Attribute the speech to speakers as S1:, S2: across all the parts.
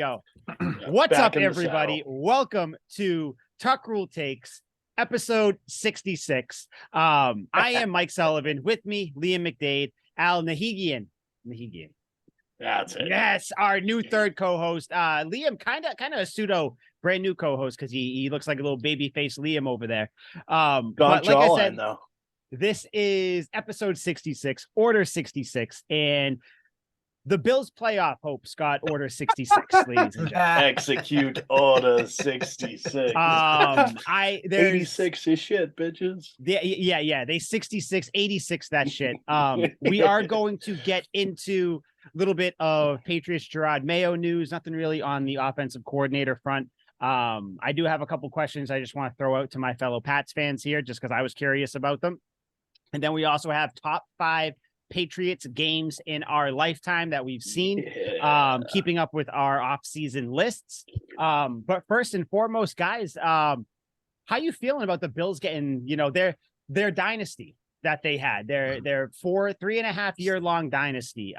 S1: go. What's
S2: Back
S1: up,
S2: in the
S1: everybody?
S2: saddle.
S1: Welcome to Tuck Rule Takes, episode 66. I am Mike Sullivan. With me, Liam McDade, Al Nahigian.
S2: That's it.
S1: Yes, our new third co-host. Liam, kind of a pseudo brand new co-host because he looks like a little baby face Liam over there. But like I said,
S2: though.
S1: this is episode 66, order 66, and the Bills playoff hopes got order 66, ladies and gentlemen.
S2: Execute order 66.
S1: There's
S2: 86 is shit, bitches.
S1: Yeah. They 66, 86 that shit. We are going to get into a little bit of Patriots Gerard Mayo news. Nothing really on the offensive coordinator front. I do have a couple questions I just want to throw out to my fellow Pats fans here, just because I was curious about them. And then we also have top 5 Patriots games in our lifetime that we've seen, keeping up with our offseason lists. But first and foremost, guys, how you feeling about the Bills getting, their dynasty that they had, their 3.5 year long dynasty?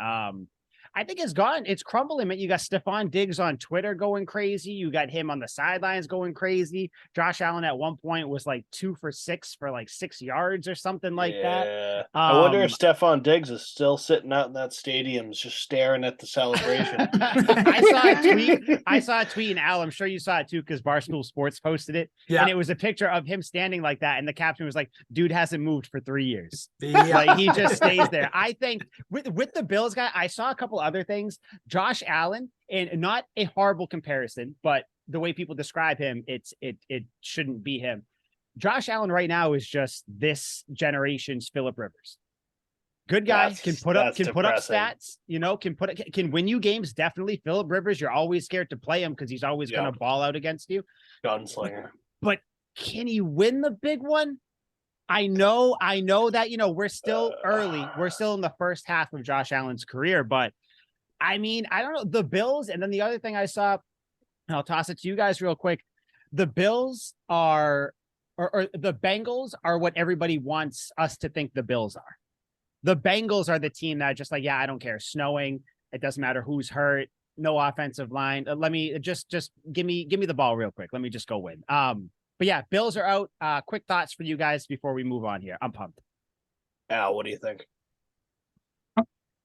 S1: I think it's crumbling, man. You got Stephon Diggs on Twitter going crazy. You got him on the sidelines going crazy. Josh Allen at one point was like 2 for 6 for like 6 yards or something like that.
S2: I wonder if Stephon Diggs is still sitting out in that stadium just staring at the celebration.
S1: I saw a tweet, and Al, I'm sure you saw it too, because Barstool Sports posted it. Yeah. And it was a picture of him standing like that. And the caption was like, dude hasn't moved for 3 years. Yeah. Like he just stays there. I think with the Bills guy, I saw a couple other things. Josh Allen, and not a horrible comparison, but the way people describe him, it shouldn't be him. Josh Allen right now is just this generation's Phillip Rivers. Good guy, can put up stats, can win you games. Definitely Phillip Rivers. You're always scared to play him because he's always going to ball out against you.
S2: Gunslinger.
S1: But can he win the big one? I know that, we're still early. We're still in the first half of Josh Allen's career, but I mean, I don't know, the Bills. And then the other thing I saw, and I'll toss it to you guys real quick. The Bills are, or the Bengals are what everybody wants us to think the Bills are. The Bengals are the team that just like, I don't care. Snowing. It doesn't matter who's hurt. No offensive line. Let me just give me the ball real quick. Let me just go win. But yeah, Bills are out. Quick thoughts for you guys before we move on here. I'm pumped.
S2: Al, what do you think?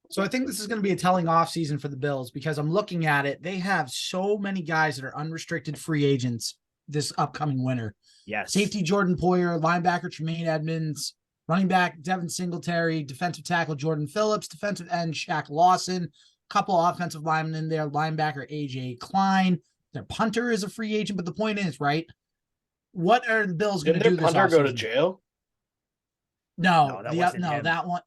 S3: So I think this is going to be a telling offseason for the Bills because I'm looking at it. They have so many guys that are unrestricted free agents this upcoming winter.
S1: Yes.
S3: Safety Jordan Poyer, linebacker Tremaine Edmonds, running back Devin Singletary, defensive tackle Jordan Phillips, defensive end Shaq Lawson, couple offensive linemen in there, linebacker AJ Klein. Their punter is a free agent, but the point is, right? What are the Bills going to do this offseason?
S2: Didn't their punter go to jail?
S3: No, that one.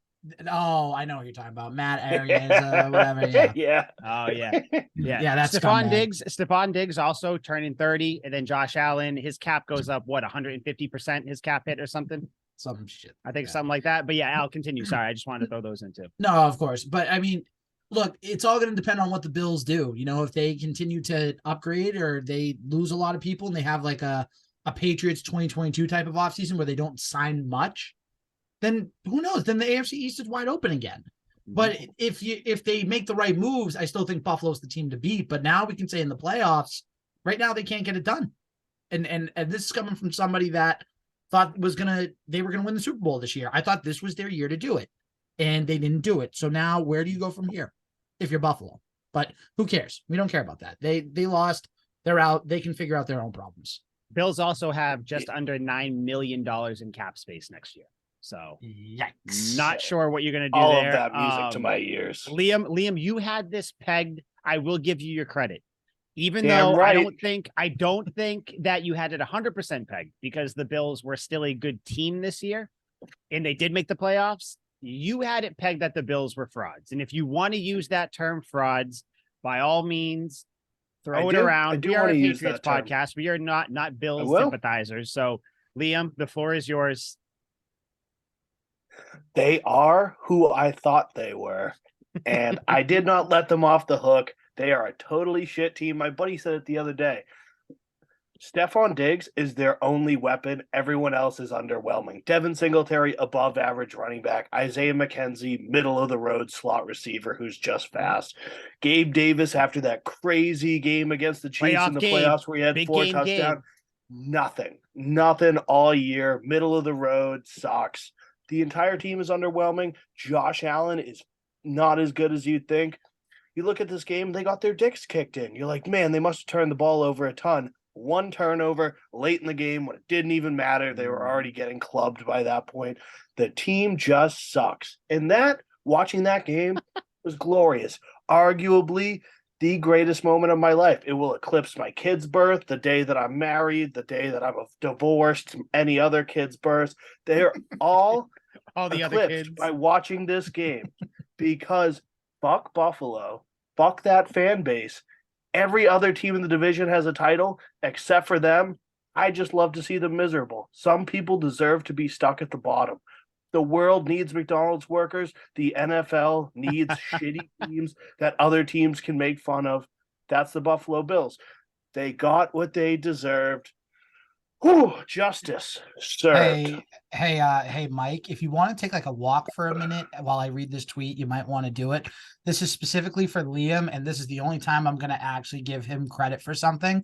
S3: Oh, I know what you're talking about. Matt Arias, whatever. Yeah.
S2: Yeah.
S1: Oh, yeah. Yeah.
S3: That's
S1: Stephon Diggs also turning 30. And then Josh Allen, his cap goes up, 150% his cap hit or something?
S3: Some shit.
S1: I think something like that. But yeah, Al, continue. Sorry, I just wanted to throw those in too.
S3: No, of course. But I mean, look, it's all going to depend on what the Bills do. If they continue to upgrade or they lose a lot of people and they have like a Patriots 2022 type of offseason where they don't sign much, then who knows? Then the AFC East is wide open again. But if they make the right moves, I still think Buffalo's the team to beat. But now we can say in the playoffs, right now they can't get it done. And this is coming from somebody that thought they were gonna win the Super Bowl this year. I thought this was their year to do it, and they didn't do it. So now where do you go from here if you're Buffalo? But who cares? We don't care about that. They lost. They're out. They can figure out their own problems.
S1: Bills also have just under $9 million in cap space next year. So
S3: yikes.
S1: Not sure what you're going to do
S2: all
S1: there.
S2: All of that music to my ears.
S1: Liam, you had this pegged. I will give you your credit. Even
S2: Damn
S1: though
S2: right.
S1: I don't think that you had it 100% pegged because the Bills were still a good team this year and they did make the playoffs. You had it pegged that the Bills were frauds. And if you want to use that term frauds, by all means, throw it around. We are a Patriots podcast. We are not Bills sympathizers. So Liam, the floor is yours.
S2: They are who I thought they were, and I did not let them off the hook. They are a totally shit team. My buddy said it the other day. Stephon Diggs is their only weapon. Everyone else is underwhelming. Devin Singletary, above average running back. Isaiah McKenzie, middle of the road slot receiver who's just fast. Gabe Davis, after that crazy game against the Chiefs in the playoffs where he had 4 touchdowns. Nothing all year. Middle of the road, sucks. The entire team is underwhelming. Josh Allen is not as good as you'd think. You look at this game, they got their dicks kicked in. You're like, man, they must have turned the ball over a ton. 1 turnover late in the game when it didn't even matter. They were already getting clubbed by that point. The team just sucks. And watching that game was glorious. Arguably the greatest moment of my life. It will eclipse my kid's birth, the day that I'm married, the day that I'm divorced, any other kid's birth. They're all
S1: the
S2: eclipsed
S1: other kids
S2: by watching this game because fuck Buffalo, fuck that fan base. Every other team in the division has a title except for them. I just love to see them miserable. Some people deserve to be stuck at the bottom. The world needs McDonald's workers. The NFL needs shitty teams that other teams can make fun of. That's the Buffalo Bills. They got what they deserved. Whew, justice served.
S3: Hey, Mike, if you want to take like a walk for a minute while I read this tweet, you might want to do it. This is specifically for Liam, and this is the only time I'm going to actually give him credit for something.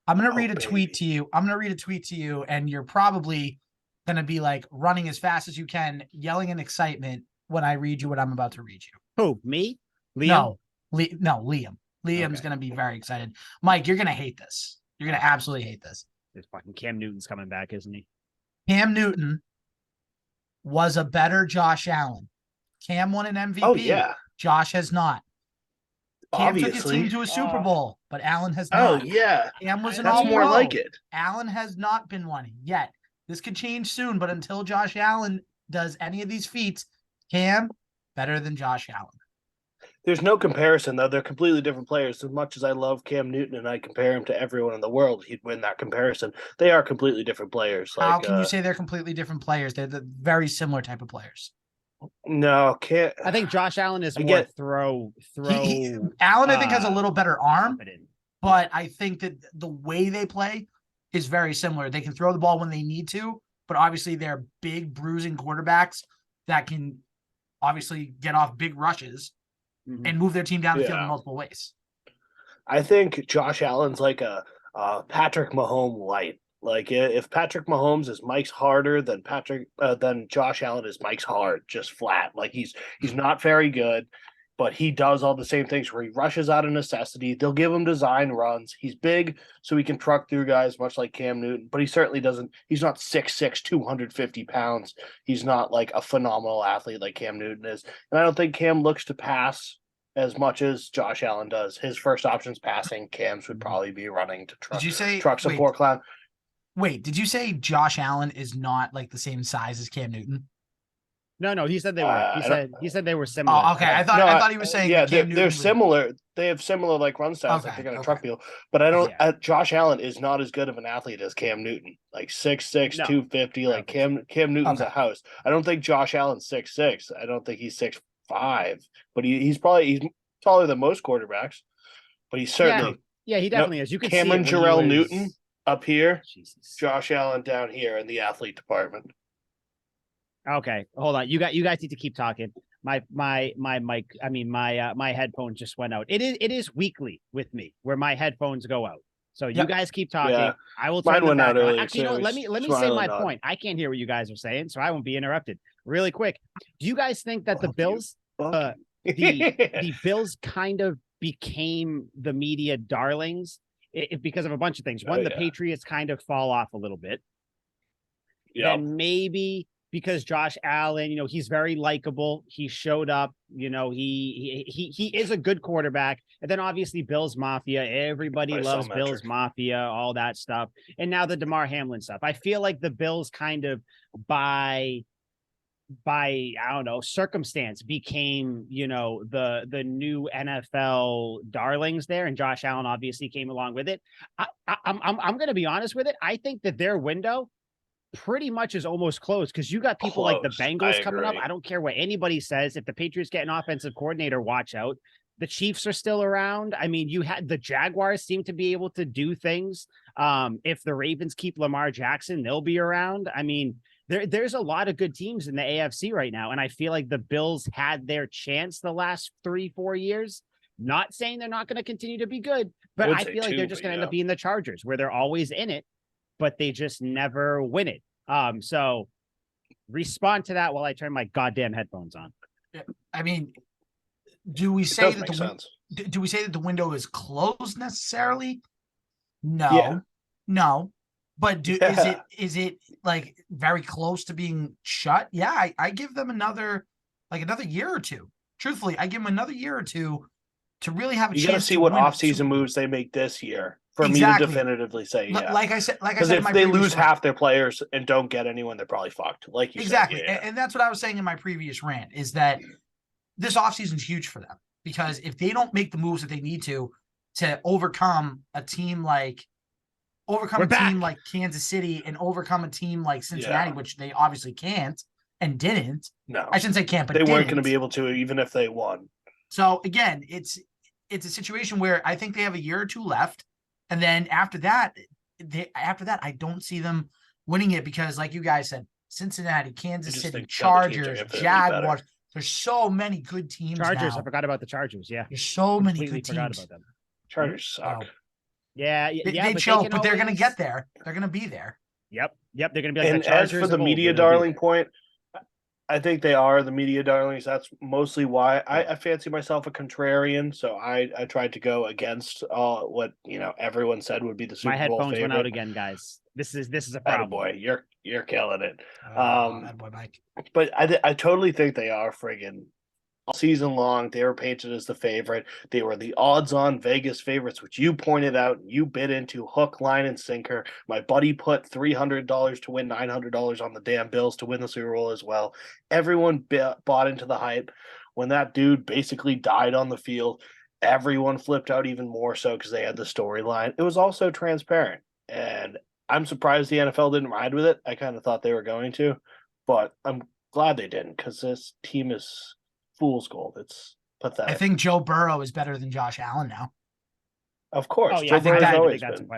S3: I'm going to read a tweet to you. I'm going to read a tweet to you, and you're probably going to be like running as fast as you can, yelling in excitement when I read you what I'm about to read you.
S1: Who, me? Liam?
S3: No, Liam. Liam's going to be very excited. Mike, you're going to hate this. You're going to absolutely hate this.
S1: This fucking Cam Newton's coming back, isn't he?
S3: Cam Newton was a better Josh Allen. Cam won an MVP.
S2: Oh, yeah.
S3: Josh has not. Cam
S2: Obviously.
S3: took his team to a Super Bowl, but Allen has not.
S2: Oh, yeah.
S3: Cam was an
S2: That's
S3: all-pro.
S2: more like it.
S3: Allen has not been one yet. This could change soon, but until Josh Allen does any of these feats, Cam, better than Josh Allen.
S2: There's no comparison, though. They're completely different players. As much as I love Cam Newton and I compare him to everyone in the world, he'd win that comparison. They are completely different players.
S3: How can you say they're completely different players? They're the very similar type of players.
S2: No, can't.
S1: I think Josh Allen is more throw.
S3: Allen, I think, has a little better arm,
S1: confident.
S3: but I think that the way they play is very similar. They can throw the ball when they need to, but obviously they're big, bruising quarterbacks that can obviously get off big rushes and move their team down the field in multiple ways.
S2: I think Josh Allen's like a Patrick Mahomes light. Like if Patrick Mahomes is Mike's harder than Josh Allen is Mike's hard, just flat. Like he's not very good, but he does all the same things where he rushes out of necessity. They'll give him design runs. He's big, so he can truck through guys, much like Cam Newton, but he certainly doesn't. He's not 6'6", 250 pounds. He's not like a phenomenal athlete like Cam Newton is. And I don't think Cam looks to pass as much as Josh Allen does. His first option's passing. Cam's would probably be running to truck some poor clown.
S3: Wait, did you say Josh Allen is not like the same size as Cam Newton?
S1: No, he said they were. He said they were similar.
S3: Oh, okay. I thought he was saying
S2: they're similar. They have similar like run styles. Like they're going to truck people. But I don't. Josh Allen is not as good of an athlete as Cam Newton. Like 6'6", 250. Like Cam Newton's a house. I don't think Josh Allen's 6'6". I don't think he's 6'5". But he's taller than most quarterbacks. But he's certainly
S1: he definitely is. You can
S2: Cameron
S1: see
S2: Jarrell Newton up here.
S1: Jesus.
S2: Josh Allen down here in the athlete department.
S1: Okay, hold on. You guys need to keep talking. My mic. I mean my headphones just went out. It is weekly with me where my headphones go out. So you guys keep talking. Yeah. I will turn
S2: Mine went out earlier.
S1: Actually, let me say my point. I can't hear what you guys are saying, so I won't be interrupted. Really quick. Do you guys think that the Bills, the Bills kind of became the media darlings because of a bunch of things? One, the Patriots kind of fall off a little bit. Yeah. And maybe because Josh Allen, he's very likable. He showed up, he is a good quarterback. And then obviously Bills Mafia, everybody loves Bills Mafia, all that stuff. And now the DeMar Hamlin stuff. I feel like the Bills kind of by I don't know, circumstance became, the new NFL darlings there. And Josh Allen obviously came along with it. I'm going to be honest with it. I think that their window pretty much is almost closed because you got people like the Bengals coming up. I don't care what anybody says. If the Patriots get an offensive coordinator, watch out. The Chiefs are still around. I mean, you had the Jaguars seem to be able to do things. If the Ravens keep Lamar Jackson, they'll be around. I mean, there's a lot of good teams in the AFC right now. And I feel like the Bills had their chance the last 3-4 years. Not saying they're not going to continue to be good, but I feel like they're just going to end up being the Chargers, where they're always in it, but they just never win it. So respond to that while I turn my goddamn headphones on.
S3: I mean, do we say that the window is closed necessarily? No, no. But is it like very close to being shut? Yeah, I give them another year or two. Truthfully, I give them another year or two to really have a chance.
S2: You got to see what offseason moves they make this year for me to definitively say, yeah.
S3: Like I said,
S2: because if they lose half their players and don't get anyone, they're probably fucked. Like you said, yeah.
S3: And that's what I was saying in my previous rant, is that this offseason is huge for them, because if they don't make the moves that they need to overcome a team like Kansas City and overcome a team like Cincinnati, which they obviously can't and didn't.
S2: No,
S3: I shouldn't say can't, but
S2: they weren't going to be able to, even if they won.
S3: So again, it's a situation where I think they have a year or two left, and then after that, I don't see them winning it, because, like you guys said, Cincinnati, Kansas City, Chargers, Jaguars. There's so many good teams.
S1: Chargers,
S3: now.
S1: I forgot about the Chargers. Yeah,
S3: there's so many good teams.
S1: Forgot about them.
S2: Chargers suck.
S1: Yeah,
S3: they choke, but they're going to get there. They're going to be there.
S1: Yep. They're going to be like
S2: and
S1: the Chargers.
S2: As for the media darling point, I think they are the media darlings. That's mostly why I fancy myself a contrarian. So I tried to go against what everyone said would be the Super Bowl favorite.
S1: My headphones went out again, guys. This is a problem.
S2: Boy, you're killing it.
S3: Boy, Mike.
S2: But I totally think they are friggin' all season long. They were painted as the favorite. They were the odds-on Vegas favorites, which you pointed out. You bid into hook, line, and sinker. My buddy put $300 to win $900 on the damn Bills to win the Super Bowl as well. Everyone bought into the hype. When that dude basically died on the field, everyone flipped out even more so because they had the storyline. It was also transparent, and I'm surprised the NFL didn't ride with it. I kind of thought they were going to, but I'm glad they didn't, because this team is fool's gold. It's pathetic.
S3: I think Joe Burrow is better than Josh Allen now.
S2: Of course.
S1: Oh, yeah,
S2: Joe Burrow's always been.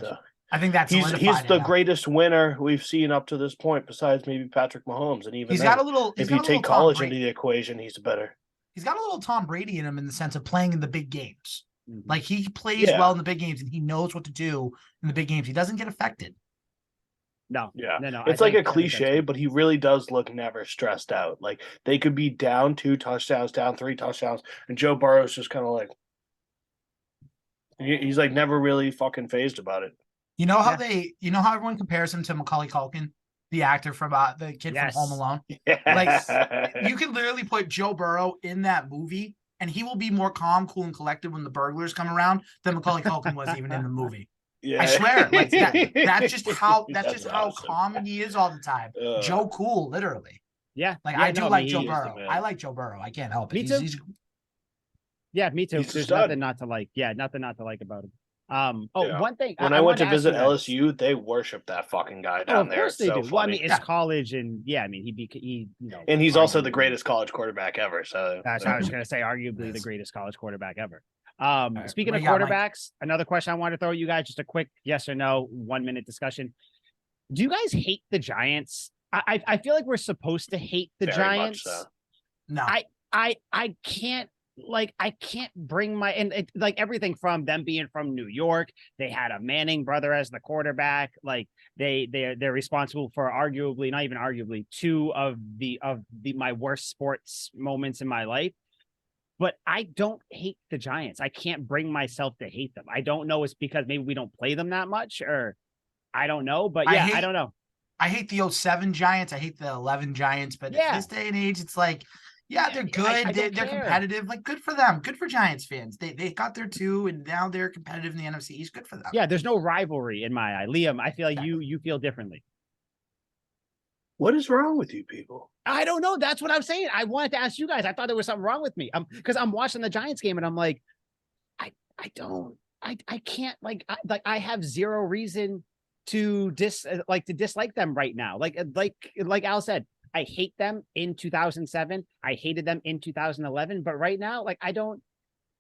S3: I think that's
S2: he's the greatest winner we've seen up to this point, besides maybe Patrick Mahomes. And even if you take college into the equation, he's better.
S3: He's got a little Tom Brady in him, in the sense of playing in the big games.
S1: Mm-hmm.
S3: Like, he plays well in the big games, and he knows what to do in the big games. He doesn't get affected.
S1: No.
S2: It's like a cliche, but he really does look never stressed out. Like, they could be down 2 touchdowns, down 3 touchdowns, and Joe Burrow's just kind of like, he's like never really fucking phased about it.
S3: You know how how everyone compares him to Macaulay Culkin, the actor from the kid from Home Alone?
S2: Yes.
S3: Like, you can literally put Joe Burrow in that movie, and he will be more calm, cool, and collected when the burglars come around than Macaulay Culkin was even in the movie.
S2: Yeah.
S3: I swear, like that's just how calm he is all the time. Joe Cool, literally.
S1: Yeah.
S3: Like, I do like Joe Burrow. I like Joe Burrow. I can't help it.
S1: Me too. Yeah, me too. There's nothing not to like. Yeah, nothing not to like about him. One thing.
S2: When I went to visit LSU, they worship that fucking guy down there.
S1: Of course they do. Well, I mean, it's college, and I mean, he
S2: and he's also the greatest college quarterback ever. So
S1: that's I was going to say, arguably the greatest college quarterback ever. Speaking of quarterbacks, another question I want to throw at you guys, just a quick yes or no 1-minute discussion. Do you guys hate the Giants? I feel like we're supposed to hate the Giants.
S2: Much so.
S3: No,
S1: I can't. Like, I can't bring like everything from them being from New York. They had a Manning brother as the quarterback. Like, they're responsible for arguably, not even arguably, 2 of my worst sports moments in my life. But I don't hate the Giants. I can't bring myself to hate them. I don't know. It's because maybe we don't play them that much, or I don't know. But I don't know.
S3: I hate the 07 Giants. I hate the 11 Giants. But in this day and age, it's like, they're good. They're competitive. Like, good for them. Good for Giants fans. They got their 2, and now they're competitive in the NFC East. Good for them.
S1: Yeah, there's no rivalry in my eye. Liam, I feel like you feel differently.
S2: What is wrong with you people?
S1: I don't know. That's what I'm saying. I wanted to ask you guys. I thought there was something wrong with me. Because I'm watching the Giants game, and I'm like, I can't, I have zero reason to dislike them right now. Like Al said, I hate them in 2007. I hated them in 2011. But right now, like, I don't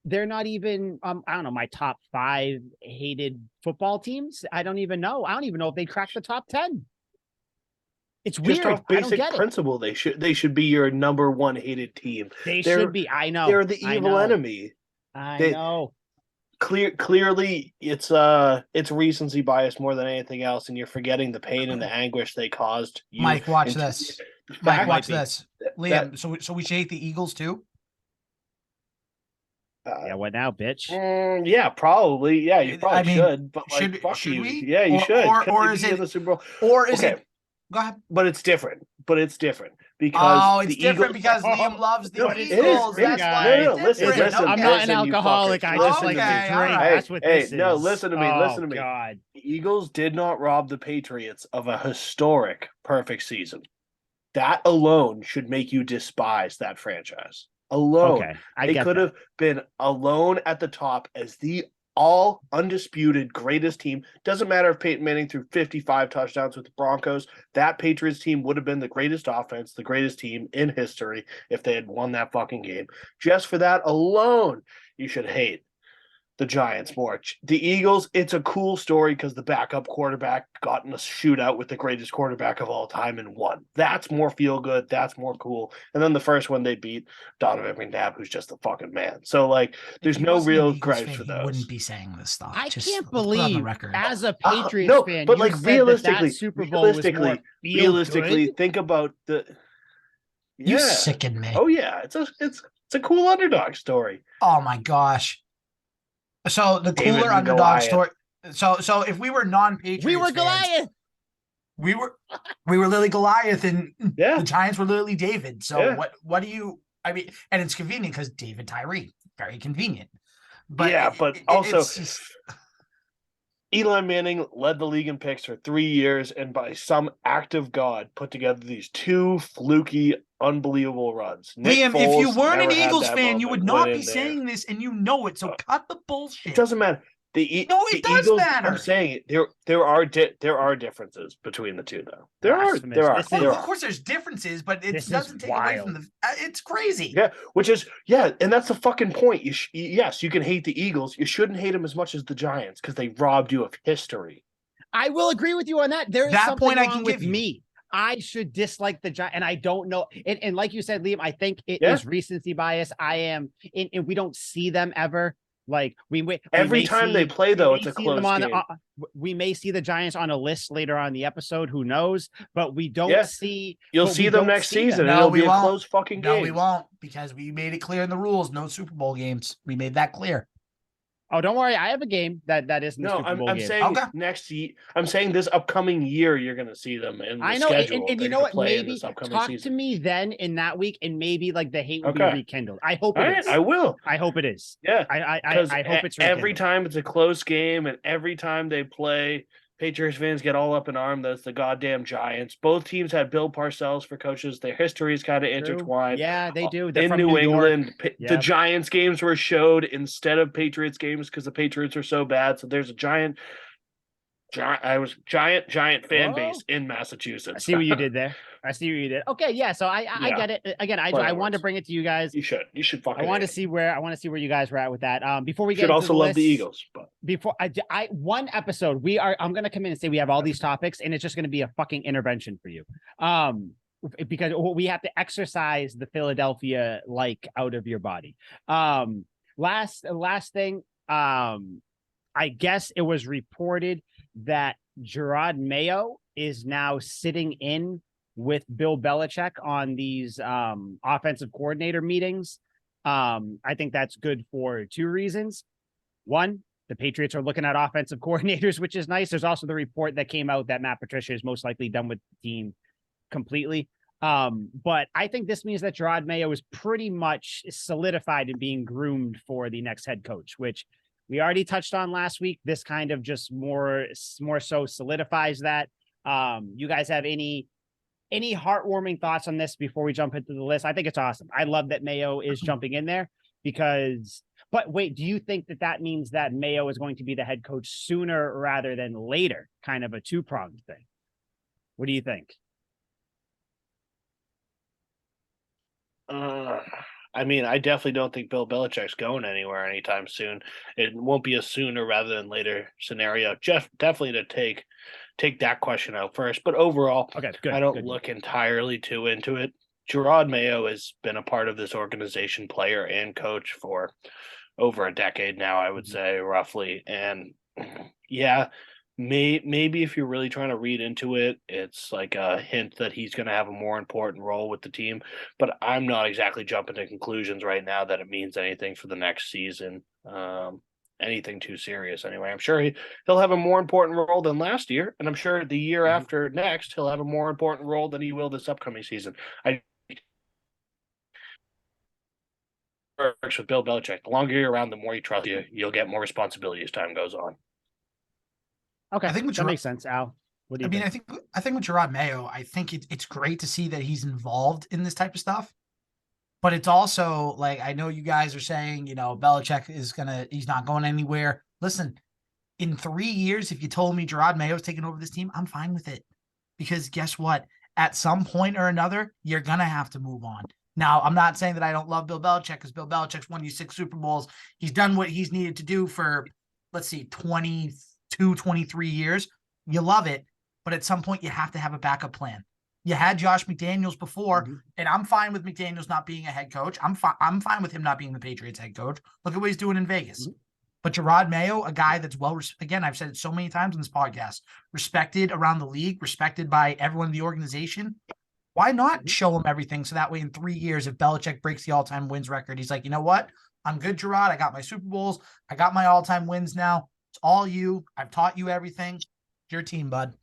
S1: they're not even I don't know, my top 5 hated football teams. I don't even know. I don't even know if they crack the top 10. It's
S2: Just
S1: weird.
S2: off
S1: I don't
S2: basic
S1: get it.
S2: principle, they should be your number one hated team.
S1: They
S2: They're
S1: should be. I know.
S2: they're the
S1: I
S2: evil
S1: know.
S2: enemy.
S1: I
S2: They
S1: know.
S2: clearly it's recency bias more than anything else, and you're forgetting the pain and the anguish they caused you.
S3: Mike, watch
S2: and
S3: this.
S2: the
S3: Mike,
S2: fact
S3: watch
S1: be.
S3: this.
S2: that-
S3: Liam, so we should hate the Eagles too?
S1: Yeah, what now, bitch?
S2: Yeah, probably. Yeah, you probably
S3: I mean,
S2: should. But like, fuck
S3: should
S2: you.
S3: we?
S2: Yeah, you
S3: Or-
S2: should.
S3: or-
S2: 'cause
S3: or
S2: they
S3: is
S2: beat you in
S3: it-
S2: the Super Bowl?
S3: Or is
S2: Okay.
S3: it? Go ahead.
S2: But it's different. Because
S3: Oh, it's
S2: the
S3: different
S2: Eagles,
S3: because Liam loves the
S2: No,
S3: Eagles.
S2: it is.
S3: That's
S1: No,
S3: why
S2: no,
S3: it's
S2: listen,
S3: different.
S2: listen,
S1: I'm not an
S2: listen, you
S1: alcoholic.
S2: fuckers.
S1: I just
S2: Listen
S1: like
S2: to
S1: to
S2: me.
S3: Okay, all
S1: drink.
S3: right.
S1: That's what this
S2: no,
S1: is.
S2: listen to me.
S1: Oh,
S2: Listen to me.
S1: God.
S2: The Eagles did not rob the Patriots of a historic perfect season. That alone should make you despise that franchise. Alone.
S1: Okay, I
S2: They
S1: get
S2: could
S1: that.
S2: have been alone at the top as the all undisputed greatest team. Doesn't matter if Peyton Manning threw 55 touchdowns with the Broncos. That Patriots team would have been the greatest offense, the greatest team in history if they had won that fucking game. Just for that alone, you should hate the Giants more. The Eagles, it's a cool story because the backup quarterback got in a shootout with the greatest quarterback of all time and won. That's more feel good. That's more cool. And then the first one they beat Donovan McNabb, who's just a fucking man. So like, there's
S3: If he
S2: no
S3: wasn't an
S2: real
S3: Eagles
S2: gripes
S3: fan,
S2: for
S3: he
S2: those.
S3: wouldn't be saying this stuff.
S1: I
S3: Just,
S1: can't
S3: let's put it on the
S1: believe,
S3: record.
S1: as a Patriots
S2: No,
S1: fan,
S2: but
S1: you
S2: like
S1: said
S2: realistically,
S1: that Super Bowl was more
S2: realistically,
S1: feel-good?
S2: think about the.
S3: You
S2: Yeah.
S3: sicken me.
S2: Oh yeah, it's a cool underdog story.
S3: Oh my gosh. So the
S2: David
S3: cooler
S2: and
S3: underdog
S2: Goliath.
S3: story. So if we were non-Patriots,
S1: We were
S3: fans,
S1: Goliath.
S3: we were Lily Goliath, and
S2: Yeah.
S3: the Giants were Lily David. So
S2: Yeah.
S3: what do you? I mean, and it's convenient because David Tyree, very convenient. But
S2: Yeah, but also
S3: it's just
S2: Eli Manning led the league in picks for 3 years, and by some act of God, put together these 2 fluky, unbelievable runs. Nick
S3: Liam. If you
S2: Foles
S3: weren't an
S2: never had
S3: Eagles
S2: that
S3: fan, you would
S2: moment,
S3: not
S2: went
S3: be
S2: in there.
S3: saying this, and you know it. So cut the bullshit.
S2: It doesn't matter.
S3: No, it does
S2: Eagles,
S3: matter.
S2: I'm saying it. There are differences between the two, though. There are.
S1: Blasphemous.
S2: There are.
S1: This
S3: Well,
S2: there
S3: of
S2: are.
S3: course, there's differences, but it
S1: This is
S3: doesn't take away from
S1: wild.
S3: the. It's crazy.
S2: Yeah, and that's the fucking point. Yes, you can hate the Eagles. You shouldn't hate them as much as the Giants because they robbed you of history.
S1: I will agree with you on that. There is
S3: That
S1: something
S3: point I
S1: wrong
S3: can
S1: with
S3: give you.
S1: me. I should dislike the Giants, and I don't know. And like you said, Liam, I think it is recency bias. I am, and we don't see them ever. Like we
S2: Every
S1: may
S2: time they
S1: see-
S2: play,
S1: we
S2: though,
S1: may
S2: it's a
S1: see them
S2: close
S1: on the-
S2: game.
S1: we may see the Giants on a list later on in the episode. Who knows? But we don't
S2: Yeah.
S1: see.
S2: You'll
S1: but
S2: see
S1: we
S2: them
S1: don't
S2: next
S1: see them.
S2: season, and
S3: No,
S2: it'll
S3: we
S2: be a
S3: won't.
S2: close fucking
S3: No,
S2: game.
S3: we won't, because we made it clear in the rules. No Super Bowl games. We made that clear.
S1: Oh, don't worry. I have a game that isn't a
S2: No,
S1: Super Bowl
S2: I'm
S1: game.
S2: saying
S3: Okay.
S2: next year. I'm saying this upcoming year, you're going to see them in the
S1: I know,
S2: schedule.
S1: and
S2: They're
S1: you know
S2: gonna
S1: what?
S2: play in
S1: Maybe
S2: this upcoming
S1: talk
S2: season.
S1: to me then in that week, and maybe like the hate will be
S2: Okay.
S1: rekindled. I hope
S2: All
S1: it
S2: right,
S1: is.
S2: I will.
S1: I hope it is.
S2: Yeah,
S1: I
S2: because
S1: hope it's
S2: every
S1: rekindled.
S2: time it's a close game, and every time they play, Patriots fans get all up in arms. That's the goddamn Giants. Both teams had Bill Parcells for coaches. Their history is kind of
S1: True.
S2: intertwined.
S1: Yeah, they do. They're
S2: In
S1: from
S2: New
S1: York.
S2: England, the
S1: Yep.
S2: Giants games were showed instead of Patriots games because the Patriots are so bad. So there's a giant fan
S1: Whoa.
S2: base in
S1: I
S2: Massachusetts.
S1: see what you did there. I see what you did. Okay, yeah. So I
S2: Yeah.
S1: get it. Again, I
S2: Whatever.
S1: wanted to bring it to you guys.
S2: You should fucking.
S1: I want to
S2: hate
S1: see where you guys were at with that. Before we
S2: them.
S1: get
S2: Should
S1: into
S2: also
S1: the
S2: love the
S1: list,
S2: Eagles, but
S1: before I one episode I'm gonna come in and say we have all these topics, and it's just gonna be a fucking intervention for you. Because we have to exercise the Philadelphia like out of your body. Last thing, I guess it was reported that Gerard Mayo is now sitting in with Bill Belichick on these offensive coordinator meetings. I think that's good for 2 reasons. One, the Patriots are looking at offensive coordinators, which is nice. There's also the report that came out that Matt Patricia is most likely done with the team completely. But I think this means that Gerard Mayo is pretty much solidified in being groomed for the next head coach, which we already touched on last week. This kind of just more so solidifies that. You guys have any heartwarming thoughts on this before we jump into the list? I think it's awesome. I love that Mayo is jumping in there but wait, do you think that means that Mayo is going to be the head coach sooner rather than later? Kind of a 2-pronged thing. What do you think?
S2: I mean, I definitely don't think Bill Belichick's going anywhere anytime soon. It won't be a sooner rather than later scenario. Jeff, definitely to take that question out first. But overall,
S1: Okay, good.
S2: I don't
S1: good.
S2: look entirely too into it. Gerard Mayo has been a part of this organization, player and coach, for over a decade now, I would say, roughly. And yeah, maybe if you're really trying to read into it, it's like a hint that he's going to have a more important role with the team. But I'm not exactly jumping to conclusions right now that it means anything for the next season. Anything too serious anyway. I'm sure he'll have a more important role than last year, and I'm sure the year after next he'll have a more important role than he will this upcoming season. I works with Bill Belichick. The longer you're around, the more you trust you. You'll get more responsibility as time goes on.
S1: Okay,
S3: I think
S1: that makes sense. Al, what do you think?
S3: I think with Gerard Mayo, I think it's great to see that he's involved in this type of stuff. But it's also like, I know you guys are saying, Belichick he's not going anywhere. Listen, in 3 years, if you told me Gerard Mayo's taking over this team, I'm fine with it. Because guess what? At some point or another, you're going to have to move on. Now, I'm not saying that I don't love Bill Belichick, because Bill Belichick's won you 6 Super Bowls. He's done what he's needed to do for, let's see, 22, 23 years. You love it. But at some point, you have to have a backup plan. You had Josh McDaniels before, and I'm fine with McDaniels not being a head coach. I'm fine with him not being the Patriots head coach. Look at what he's doing in Vegas. But Gerard Mayo, a guy that's again, I've said it so many times on this podcast, respected around the league, respected by everyone in the organization. Why not show him everything so that way in 3 years, if Belichick breaks the all-time wins record, he's like, you know what? I'm good, Gerard. I got my Super Bowls. I got my all-time wins now. It's all you. I've taught you everything. It's your team, bud.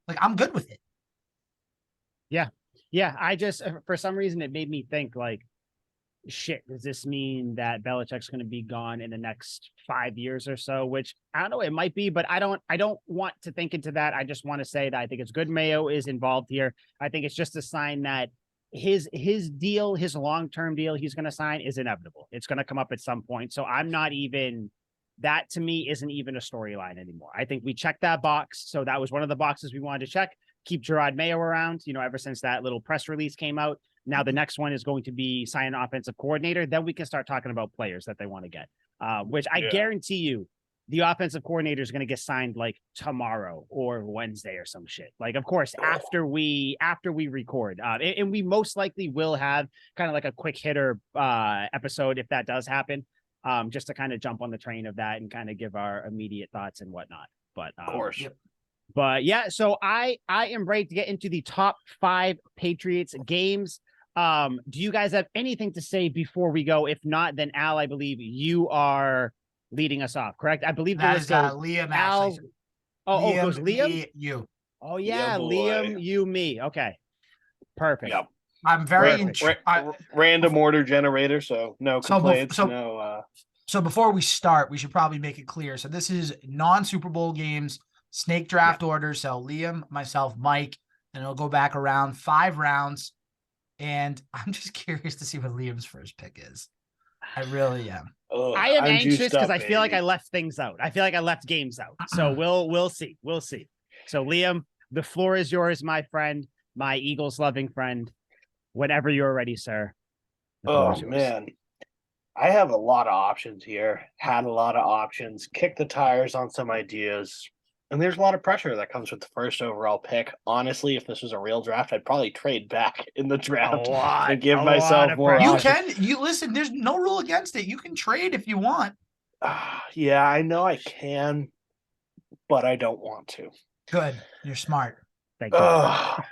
S3: Like, I'm good with it.
S1: Yeah. I just, for some reason, it made me think like, shit, does this mean that Belichick's going to be gone in the next 5 years or so? Which I don't know, it might be, but I don't want to think into that. I just want to say that I think it's good Mayo is involved here. I think it's just a sign that his deal, his long-term deal he's going to sign is inevitable. It's going to come up at some point. So I'm not even, that to me isn't even a storyline anymore. I think we checked that box. So that was one of the boxes we wanted to check. Keep Gerard Mayo around, ever since that little press release came out. Now the next one is going to be sign an offensive coordinator. Then we can start talking about players that they want to get, which I guarantee you the offensive coordinator is going to get signed like tomorrow or Wednesday or some shit. Like, of course, after we record, and we most likely will have kind of like a quick hitter episode if that does happen, just to kind of jump on the train of that and kind of give our immediate thoughts and whatnot. But
S2: Of course.
S3: Yep.
S1: But yeah, so I am ready to get into the top 5 Patriots games. Do you guys have anything to say before we go? If not, then Al, I believe you are leading us off, correct? I believe
S3: That
S1: the
S3: is
S1: list goes
S3: Liam.
S1: Al.
S3: Actually,
S1: Oh, it goes Liam.
S3: me, you.
S1: Oh yeah,
S2: Yeah, boy.
S1: Liam, you, me. Okay, perfect.
S2: Yep.
S3: I'm very
S2: Random order generator, so no complaints.
S3: So before we start, we should probably make it clear. So this is non-Super Bowl games, snake draft order. So Liam, myself, Mike, and it'll go back around 5 rounds. And I'm just curious to see what Liam's first pick is. I really am.
S1: I am anxious because I feel like I left things out. I feel like I left games out. So we'll see. We'll see. So Liam, the floor is yours, my friend, my Eagles loving friend. Whenever you're ready, sir.
S2: Oh man. I have a lot of options here. Had a lot of options. Kicked the tires on some ideas. And there's a lot of pressure that comes with the first overall pick. Honestly, if this was a real draft, I'd probably trade back in the draft and give myself more options.
S3: You listen, there's no rule against it. You can trade if you want.
S2: Yeah, I know I can, but I don't want to.
S3: Good. You're smart.
S1: Thank you.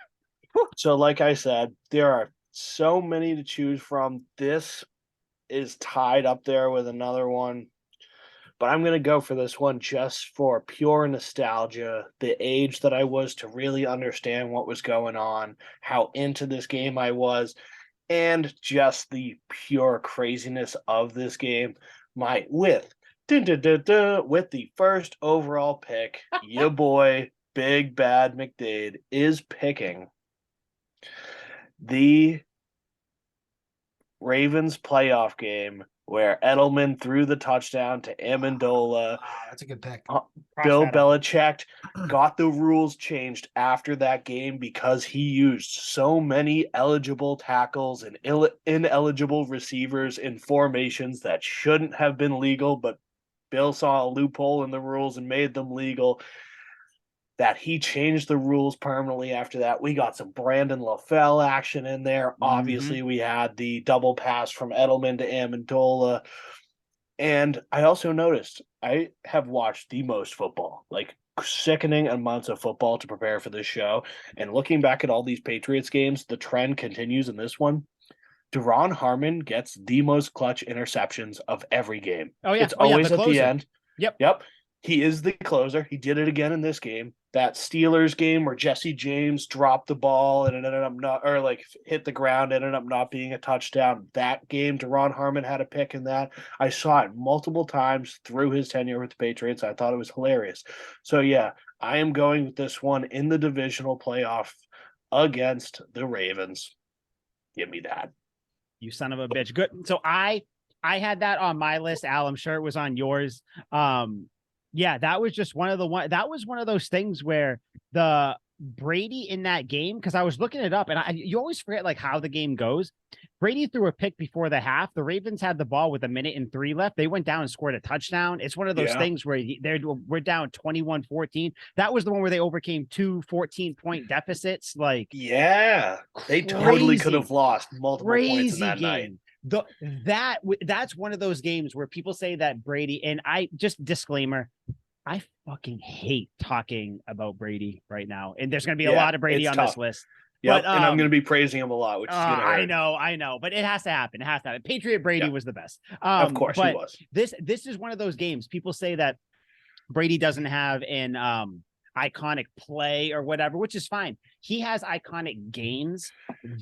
S2: So like I said, there are so many to choose from. This is tied up there with another one. But I'm going to go for this one just for pure nostalgia, the age that I was to really understand what was going on, how into this game I was, and just the pure craziness of this game. With the first overall pick, your boy, Big Bad McDade, is picking the Ravens playoff game where Edelman threw the touchdown to Amendola.
S3: That's a good pick.
S2: Bill Belichick got the rules changed after that game because he used so many eligible tackles and ineligible receivers in formations that shouldn't have been legal, but Bill saw a loophole in the rules and made them legal, that he changed the rules permanently after that. We got some Brandon LaFell action in there. Obviously, we had the double pass from Edelman to Amendola. And I also noticed I have watched the most football, like sickening amounts of football to prepare for this show. And looking back at all these Patriots games, the trend continues in this one. Deron Harmon gets the most clutch interceptions of every game.
S1: Oh, yeah.
S2: It's always at the end.
S1: Yep.
S2: He is the closer. He did it again in this game. That Steelers game where Jesse James dropped the ball and it ended up not, or like hit the ground, ended up not being a touchdown. That game, Deron Harmon had a pick in that. I saw it multiple times through his tenure with the Patriots. I thought it was hilarious. So yeah, I am going with this one in the divisional playoff against the Ravens. Give me that.
S1: You son of a bitch. Good. So I had that on my list, Al. I'm sure it was on yours. Yeah, that was just one of those things where the Brady in that game, because I was looking it up and you always forget like how the game goes. Brady threw a pick before the half. The Ravens had the ball with 1:03 left. They went down and scored a touchdown. It's one of those things where we're down 21-14. That was the one where they overcame 2 14-point deficits. Like,
S2: yeah, they totally could have lost multiple points in that
S1: game.
S2: night.
S1: That's one of those games where people say that Brady, and I just disclaimer, I fucking hate talking about Brady right now. And there's going to be a lot of Brady on this list.
S2: Yep, and I'm going to be praising him a lot, which is going to hurt.
S1: I know, but it has to happen. It has to happen. Patriot Brady was the best.
S2: Of course, he was.
S1: This is one of those games. People say that Brady doesn't have an iconic play or whatever, which is fine. He has iconic games.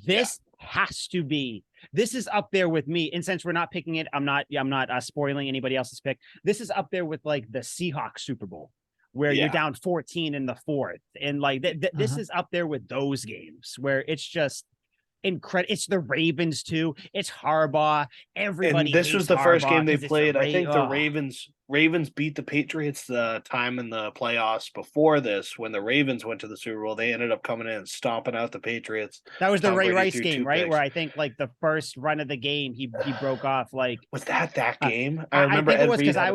S1: This has to be. This is up there with me. And since we're not picking it, I'm not spoiling anybody else's pick. This is up there with like the Seahawks Super Bowl, where you're down 14 in the fourth, and like this is up there with those games where it's just incredible. It's the Ravens too. It's Harbaugh. Everybody.
S2: And this was the first game they played. I think the Ravens beat the Patriots the time in the playoffs before this. When the Ravens went to the Super Bowl, they ended up coming in and stomping out the Patriots.
S1: That was the Ray Rice game, right? Where I think like the first run of the game, he broke off. Like,
S2: was that game? I remember
S1: think it was because I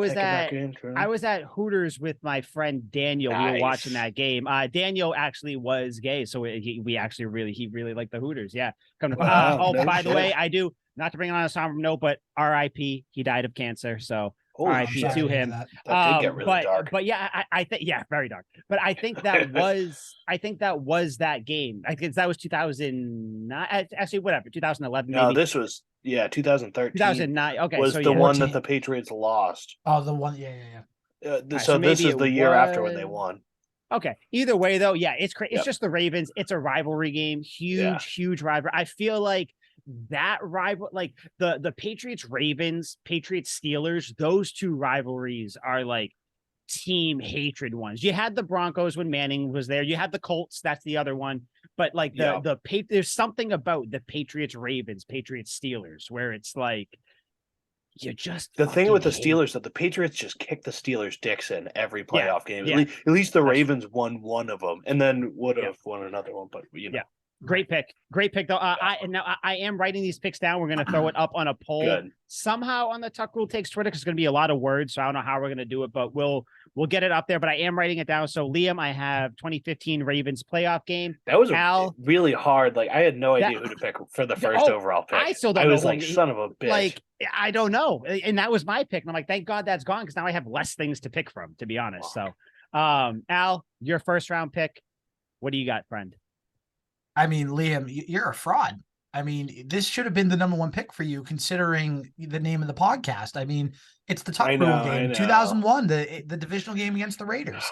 S1: was at Hooters with my friend Daniel. Nice. We were watching that game. Daniel actually was gay, so he really liked the Hooters. Yeah. By the way, I do, not to bring it on a somber note, but R.I.P. He died of cancer. So R.I.P. to him.
S2: That did get really dark.
S1: But yeah, I think very dark. But I think that was that game. I guess that was 2009. Actually, whatever, 2011. Maybe.
S2: No, this was 2013.
S1: 2009. Okay,
S2: was the one that the Patriots lost.
S3: Oh, the one, yeah.
S2: So this is the year after when they won.
S1: Okay. Either way, though, it's crazy. It's just the Ravens. It's a rivalry game. Huge rivalry. I feel like that rival, like the Patriots Ravens, Patriots Steelers, those two rivalries are like team hatred ones. You had the Broncos when Manning was there. You had the Colts. That's the other one. But like there's something about the Patriots Ravens, Patriots Steelers where it's like, you just
S2: the thing with the Steelers that the Patriots just kick the Steelers' dicks in every playoff game. At least the Ravens won one of them, and then would have won another one. But
S1: great pick though. I am writing these picks down. We're gonna throw it up on a poll somehow on the Tuck Rule Takes Twitter because it's gonna be a lot of words, so I don't know how we're gonna do it, but we'll get it up there. But I am writing it down. So Liam, I have 2015 Ravens playoff game.
S2: That was really hard. Like I had no idea who to pick for the first overall pick.
S1: I still don't know. I was
S2: like, son of a bitch.
S1: Like I don't know, and that was my pick. And I'm like, thank God that's gone because now I have less things to pick from, to be honest. So, Al, your first round pick. What do you got, friend?
S3: I mean, Liam, you're a fraud. I mean, this should have been the number one pick for you, considering the name of the podcast. I mean, it's the Tuck Rule game, 2001, the divisional game against the Raiders.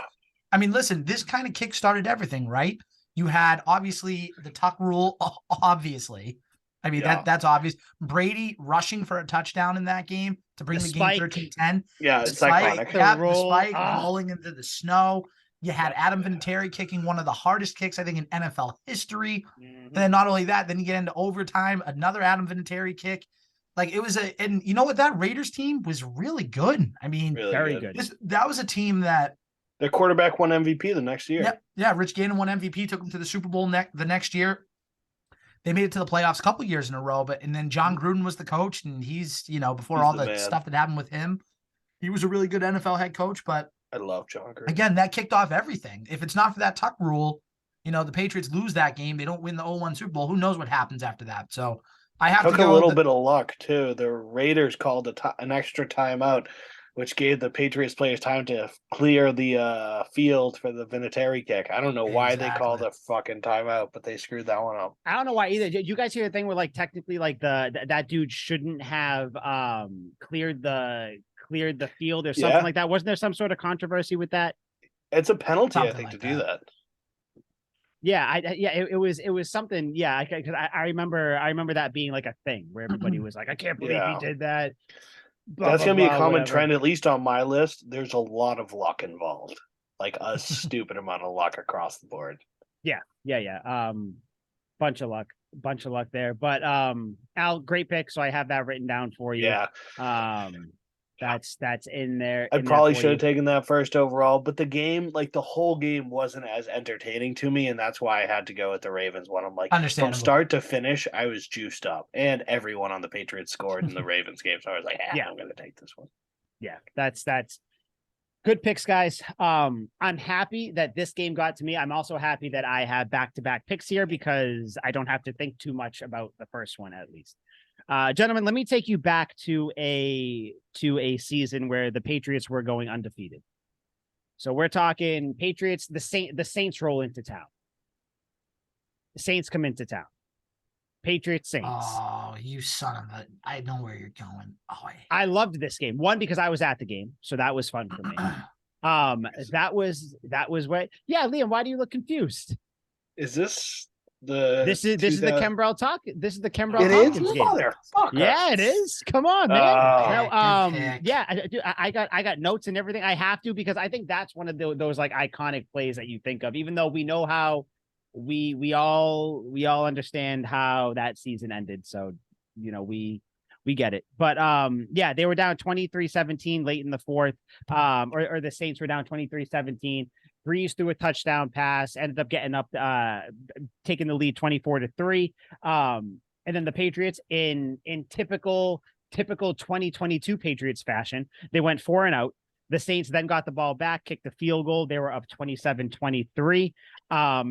S3: I mean, listen, this kind of kickstarted everything, right? You had, obviously, the Tuck Rule, obviously. I mean, that's obvious. Brady rushing for a touchdown in that game to bring the game 13-10.
S2: Yeah, it's iconic.
S3: The spike rolling into the snow. You had Adam Vinatieri kicking one of the hardest kicks, I think, in NFL history. And then not only that, then you get into overtime, another Adam Vinatieri kick. Like it was and you know what? That Raiders team was really good. I mean,
S1: very good.
S3: That was a team that
S2: Their quarterback won MVP the next year.
S3: Yep. Yeah. Rich Gannon won MVP, took them to the Super Bowl the next year. They made it to the playoffs a couple years in a row, and then John Gruden was the coach, and he's, before all the stuff that happened with him, he was a really good NFL head coach. But
S2: I love John Gruden.
S3: Again, that kicked off everything. If it's not for that tuck rule, the Patriots lose that game. They don't win the 0-1 Super Bowl. Who knows what happens after that? So I have to go
S2: a little bit of luck too. The Raiders called an extra timeout, which gave the Patriots players time to clear the field for the Vinatieri kick. I don't know why they called a fucking timeout, but they screwed that one up.
S1: I don't know why either. Did you guys hear the thing where like technically like that dude shouldn't have cleared the field or something like that? Wasn't there some sort of controversy with that?
S2: It's a penalty, I think, to do that.
S1: Yeah, it was something. Yeah, because I remember that being like a thing where everybody was like, I can't believe he did that.
S2: That's gonna be a common trend, at least on my list. There's a lot of luck involved, like a stupid amount of luck across the board.
S1: Yeah. Bunch of luck there. But Al, great pick. So I have that written down for you.
S2: Yeah.
S1: That's in there.
S2: I probably should have taken that first overall, but the game, like the whole game, wasn't as entertaining to me, and that's why I had to go with the Ravens one. I'm like, from start to finish, I was juiced up, and everyone on the Patriots scored in the Ravens game, so I was like, I'm going to take this one.
S1: Yeah, that's good picks, guys. I'm happy that this game got to me. I'm also happy that I have back-to-back picks here because I don't have to think too much about the first one, at least. Gentlemen, let me take you back to a season where the Patriots were going undefeated. So we're talking Patriots, the Saints roll into town. The Saints come into town. Patriots, Saints.
S3: Oh, you son of a! I know where you're going. Oh,
S1: I loved this game. One, because I was at the game, so that was fun for me. That was what. Yeah, Liam, why do you look confused?
S2: Is this
S1: this is the Kembrell talk? This is the Kembrell
S2: Tompkins
S1: game. Yeah, it is. Come on, man. I got notes and everything. I have to because I think that's one of those like iconic plays that you think of, even though we know how we all understand how that season ended. So, we get it. But they were down 23-17 late in the fourth. Or the Saints were down 23-17. Breeze threw a touchdown pass, ended up getting up, taking the lead 24-3. And then the Patriots in typical 2022 Patriots fashion, they went 4-and-out. The Saints then got the ball back, kicked the field goal. They were up 27-23.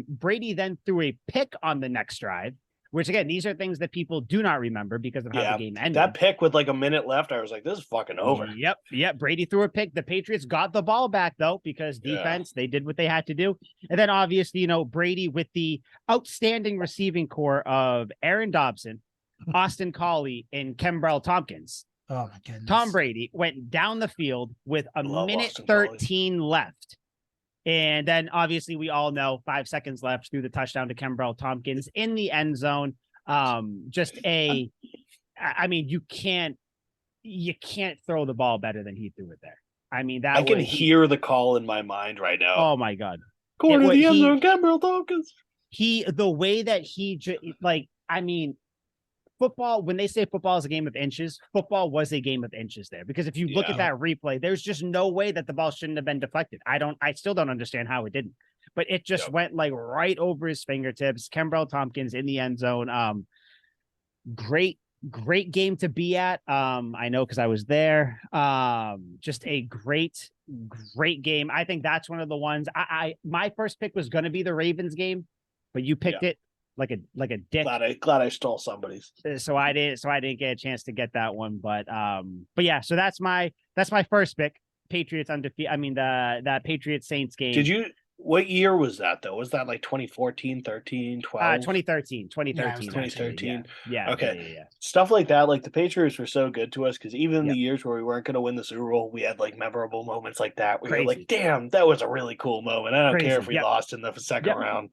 S1: Brady then threw a pick on the next drive, which again, these are things that people do not remember because of how the game ended.
S2: That pick with like a minute left, I was like, this is fucking over.
S1: Yep. Brady threw a pick. The Patriots got the ball back though, because defense, they did what they had to do. And then obviously, Brady with the outstanding receiving core of Aaron Dobson, Austin Collie, and Kembrell Tompkins.
S3: Oh my goodness.
S1: Tom Brady went down the field with a minute 13 left. And then obviously we all know 5 seconds left, threw the touchdown to Kembrell Tompkins in the end zone. I mean, you can't throw the ball better than he threw it there. I mean,
S2: I can hear the call in my mind right now.
S1: Oh my God.
S2: Corner the end zone, Kembrell Tompkins.
S1: The way that football, when they say football is a game of inches, football was a game of inches there. Because if you look at that replay, there's just no way that the ball shouldn't have been deflected. I still don't understand how it didn't. But it just went like right over his fingertips. Kembrell Tompkins in the end zone. Great game to be at. I know because I was there. Just a great game. I think that's one of the ones. My first pick was going to be the Ravens game, but you picked it. Like a dick.
S2: Glad I stole somebody's.
S1: So I didn't get a chance to get that one, but yeah. So that's my first pick. Patriots undefeated. I mean that Patriots Saints game.
S2: What year was that though? Was that like 2014, 13, 12?
S1: 2013.
S2: 2013.
S1: Yeah.
S2: Okay.
S1: Yeah.
S2: Stuff like that. Like the Patriots were so good to us because even in the years where we weren't going to win the Super Bowl, we had like memorable moments like that. Where you're like, damn, that was a really cool moment. I don't care if we lost in the second round.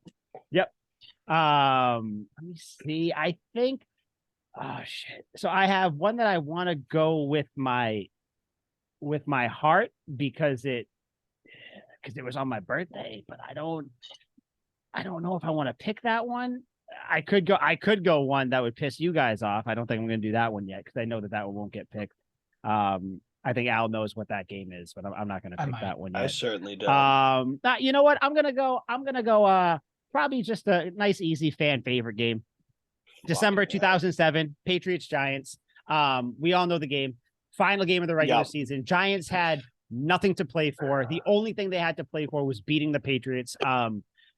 S1: Yep. Let me see. I think so I have one that I want to go with my heart because it was on my birthday, but I don't know if I want to pick that one. I could go one that would piss you guys off. I don't think I'm going to do that one yet because I know that one won't get picked. I think Al knows what that game is, but I'm not going to pick that one
S2: I
S1: yet.
S2: certainly don't.
S1: You know what? I'm going to go probably just a nice, easy fan favorite game. December 2007, Patriots Giants. We all know the game. Final game of the regular season. Giants had nothing to play for. The only thing they had to play for was beating the Patriots.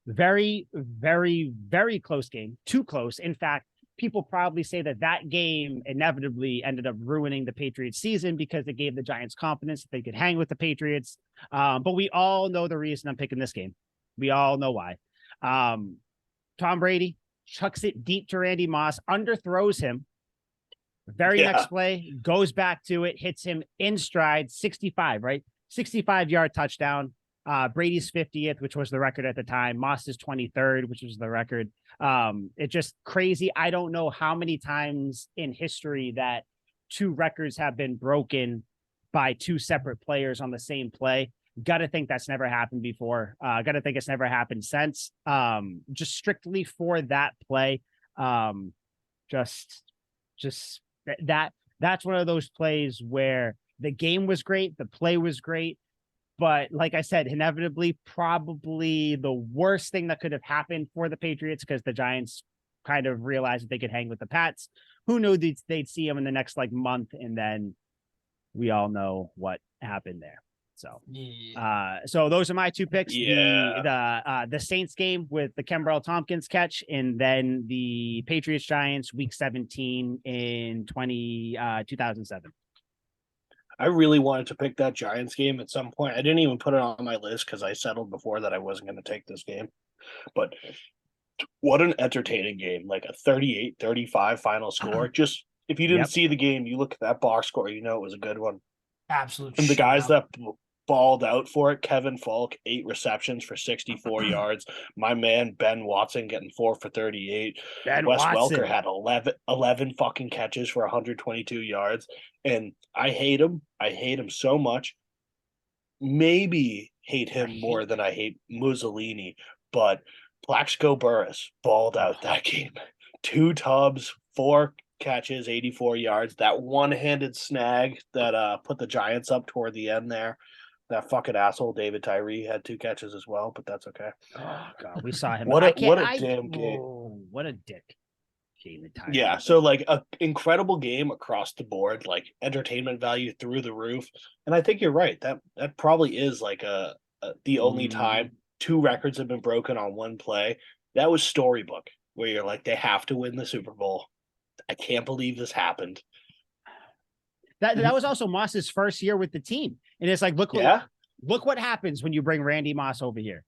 S1: Very, very, very close game. Too close. In fact, people probably say that game inevitably ended up ruining the Patriots season because it gave the Giants confidence that they could hang with the Patriots. But we all know the reason I'm picking this game. We all know why. Tom Brady chucks it deep to Randy Moss, underthrows him. Very next play, goes back to it, hits him in stride, 65, right? 65-yard touchdown. Brady's 50th, which was the record at the time. Moss's 23rd, which was the record. It's just crazy. I don't know how many times in history that two records have been broken by two separate players on the same play. Got to think that's never happened before. Got to think it's never happened since. Just strictly for that play. That's one of those plays where the game was great, the play was great, but like I said, inevitably, probably the worst thing that could have happened for the Patriots because the Giants kind of realized that they could hang with the Pats. Who knew they'd see them in the next month, and then we all know what happened there. So, so those are my two picks. The Saints game with the Kembrell Tompkins catch, and then the Patriots Giants week 17 in 2007.
S2: I really wanted to pick that Giants game at some point. I didn't even put it on my list because I settled before that I wasn't going to take this game. But what an entertaining game, like a 38-35 final score. Just if you didn't see the game, you look at that box score, you know it was a good one.
S3: Absolutely.
S2: And the guys that balled out for it, Kevin Falk, 8 receptions for 64 yards. My man, Ben Watson, getting 4 for 38. Wes Welker had 11 fucking catches for 122 yards. And I hate him. I hate him so much. Maybe hate him more than I hate Mussolini. But Plaxico Burress balled out that game. 2 tubs, 4 catches, 84 yards. That one-handed snag that put the Giants up toward the end there. That fucking asshole David Tyree had 2 catches as well, but that's okay.
S1: Oh god, we saw him.
S2: What a damn game!
S1: What a dick, David Tyree.
S2: Yeah, so an incredible game across the board, entertainment value through the roof. And I think you're right. That probably is the only time 2 records have been broken on one play. That was storybook, where you're like, they have to win the Super Bowl. I can't believe this happened.
S1: That was also Moss's first year with the team. And it's look what happens when you bring Randy Moss over here.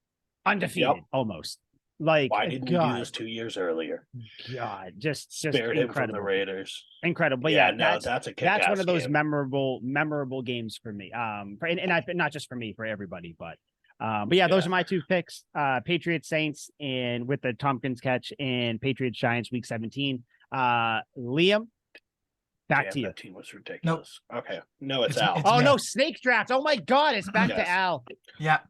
S1: Undefeated, almost. Why
S2: didn't you do this 2 years earlier?
S1: God, just
S2: spared
S1: incredible.
S2: Him from the Raiders.
S1: Incredible. But that's one of those
S2: game.
S1: memorable games for me. And not just for me, for everybody, but those are my 2 picks. Patriots Saints, and with the Tompkins catch, and Patriots Giants week 17. Liam, back to you.
S2: That team was ridiculous. Nope. Okay. No, it's Al.
S1: No, snake draft. Oh my god, it's back to Al.
S3: Yeah.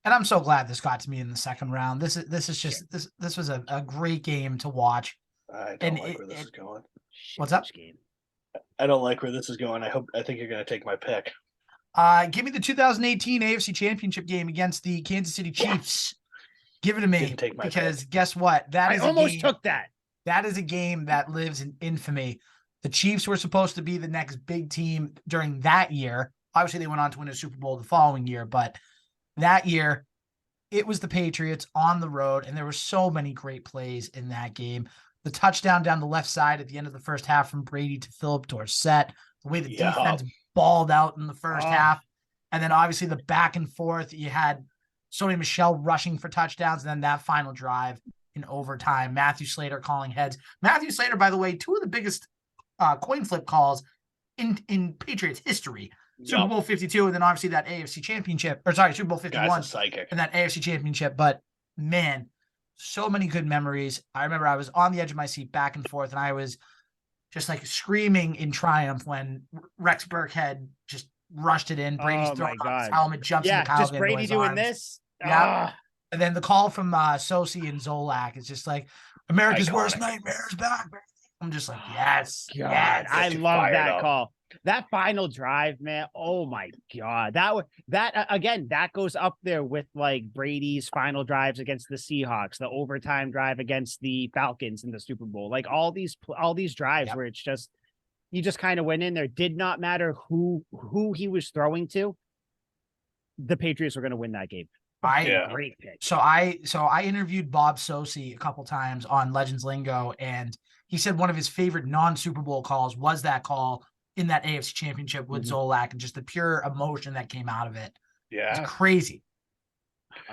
S3: And I'm so glad this got to me in the second round. This was a great game to watch.
S2: I don't like where this is going.
S3: What's up?
S2: I don't like where this is going. I think you're going to take my pick.
S3: Give me the 2018 AFC Championship game against the Kansas City Chiefs. Give it to me, because guess what?
S1: I almost took that.
S3: That is a game that lives in infamy. The Chiefs were supposed to be the next big team during that year. Obviously, they went on to win a Super Bowl the following year, but that year, it was the Patriots on the road, and there were so many great plays in that game. The touchdown down the left side at the end of the first half from Brady to Philip Dorsett, the way the defense balled out in the first half, and then obviously the back and forth. You had Sony Michel rushing for touchdowns, and then that final drive in overtime. Matthew Slater calling heads. Matthew Slater, by the way, 2 of the biggest coin flip calls in Patriots history. Super Bowl 52, and then obviously that AFC Championship, Super Bowl 51, and that AFC Championship. But man, so many good memories. I remember I was on the edge of my seat back and forth, and I was just screaming in triumph when Rex Burkhead just rushed it in. Brady's throwing off his helmet, jumps into Kyle
S1: just
S3: Van
S1: Brady
S3: Noy's
S1: doing
S3: arms.
S1: this.
S3: Yeah. And then the call from Sosi and Zolak is just America's worst nightmare is back. I'm just yes.
S1: God, I love that call. That final drive, man. Oh my God. Again, that goes up there with like Brady's final drives against the Seahawks, the overtime drive against the Falcons in the Super Bowl. Like all these drives where it's just, you just kind of went in there. Did not matter who he was throwing to. The Patriots were going to win that game. Great pick.
S3: So I interviewed Bob Sosi a couple times on Legends Lingo, and he said one of his favorite non-Super Bowl calls was that call in that AFC Championship with Zolak, and just the pure emotion that came out of it.
S2: Yeah.
S3: It's crazy.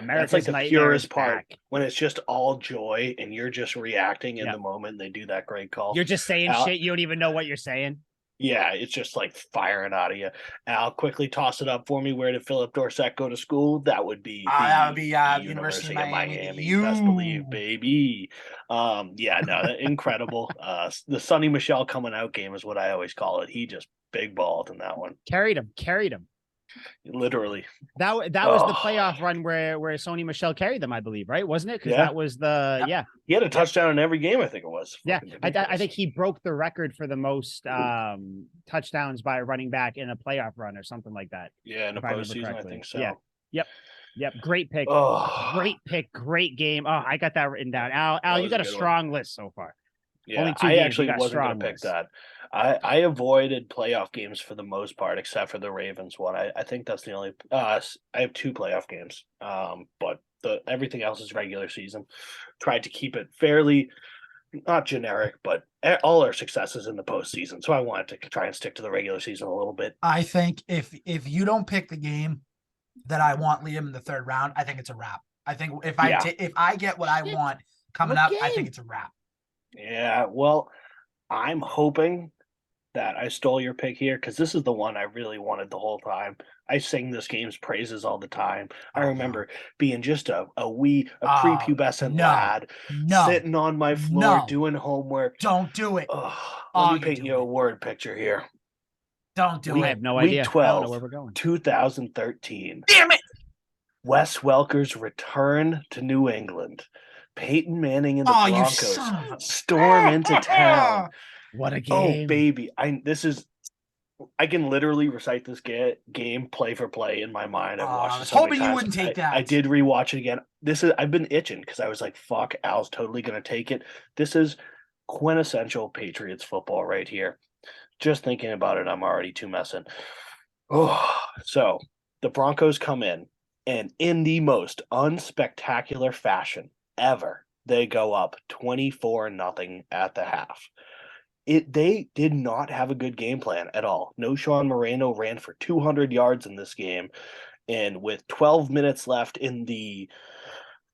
S2: That's like the purest part, when it's just all joy and you're just reacting in the moment. They do that great call.
S1: You're just saying shit. You don't even know what you're saying.
S2: Yeah, it's just like firing out of you. Al, quickly toss it up for me. Where did Philip Dorsett go to school? That would be
S3: University of Miami.
S2: Best believe, baby. Incredible. The Sonny Michel coming out game is what I always call it. He just big balled in that one.
S1: Carried him.
S2: Literally.
S1: That was the playoff run where Sony Michel carried them, I believe, right? Wasn't it? Because that was the
S2: He had a touchdown in every game, I think it was.
S1: Yeah, I think he broke the record for the most touchdowns by a running back in a playoff run or something like that.
S2: Yeah, in a postseason, I think so.
S1: Yeah. Yep. Great pick. Great pick. Great game. Oh, I got that written down. Al, you got a strong list so far.
S2: Yeah, I actually wasn't going to pick that. I avoided playoff games for the most part, except for the Ravens one. I think that's the only. I have 2 playoff games, but everything else is regular season. Tried to keep it fairly, not generic, but all our successes in the postseason. So I wanted to try and stick to the regular season a little bit.
S3: I think if you don't pick the game that I want Liam in the 3rd round, I think it's a wrap. I think if I get what I want coming up, I think it's a wrap.
S2: Yeah, well, I'm hoping that I stole your pick here because this is the one I really wanted the whole
S3: Oh,
S2: time. I sing this game's praises all the time. I remember being just a prepubescent lad sitting on my floor doing homework.
S3: Don't do it.
S2: Let me paint you a word picture here.
S3: Don't do it.
S1: I have no idea.
S2: Week 12,
S1: I don't know where we're going.
S2: 2013.
S3: Damn it!
S2: Wes Welker's return to New England. Peyton Manning and the Broncos storm into town.
S1: What a game.
S2: Oh, baby. I can literally recite this game play for play in my mind. I've watched it.
S3: I was hoping you wouldn't take that.
S2: I did rewatch it again. I've been itching because I was like, fuck, Al's totally going to take it. This is quintessential Patriots football right here. Just thinking about it, I'm already too messing. Oh, so the Broncos come in, and in the most unspectacular fashion ever, they go up 24-0 at the half. They did not have a good game plan at all. No Sean Moreno ran for 200 yards in this game, and with 12 minutes left in the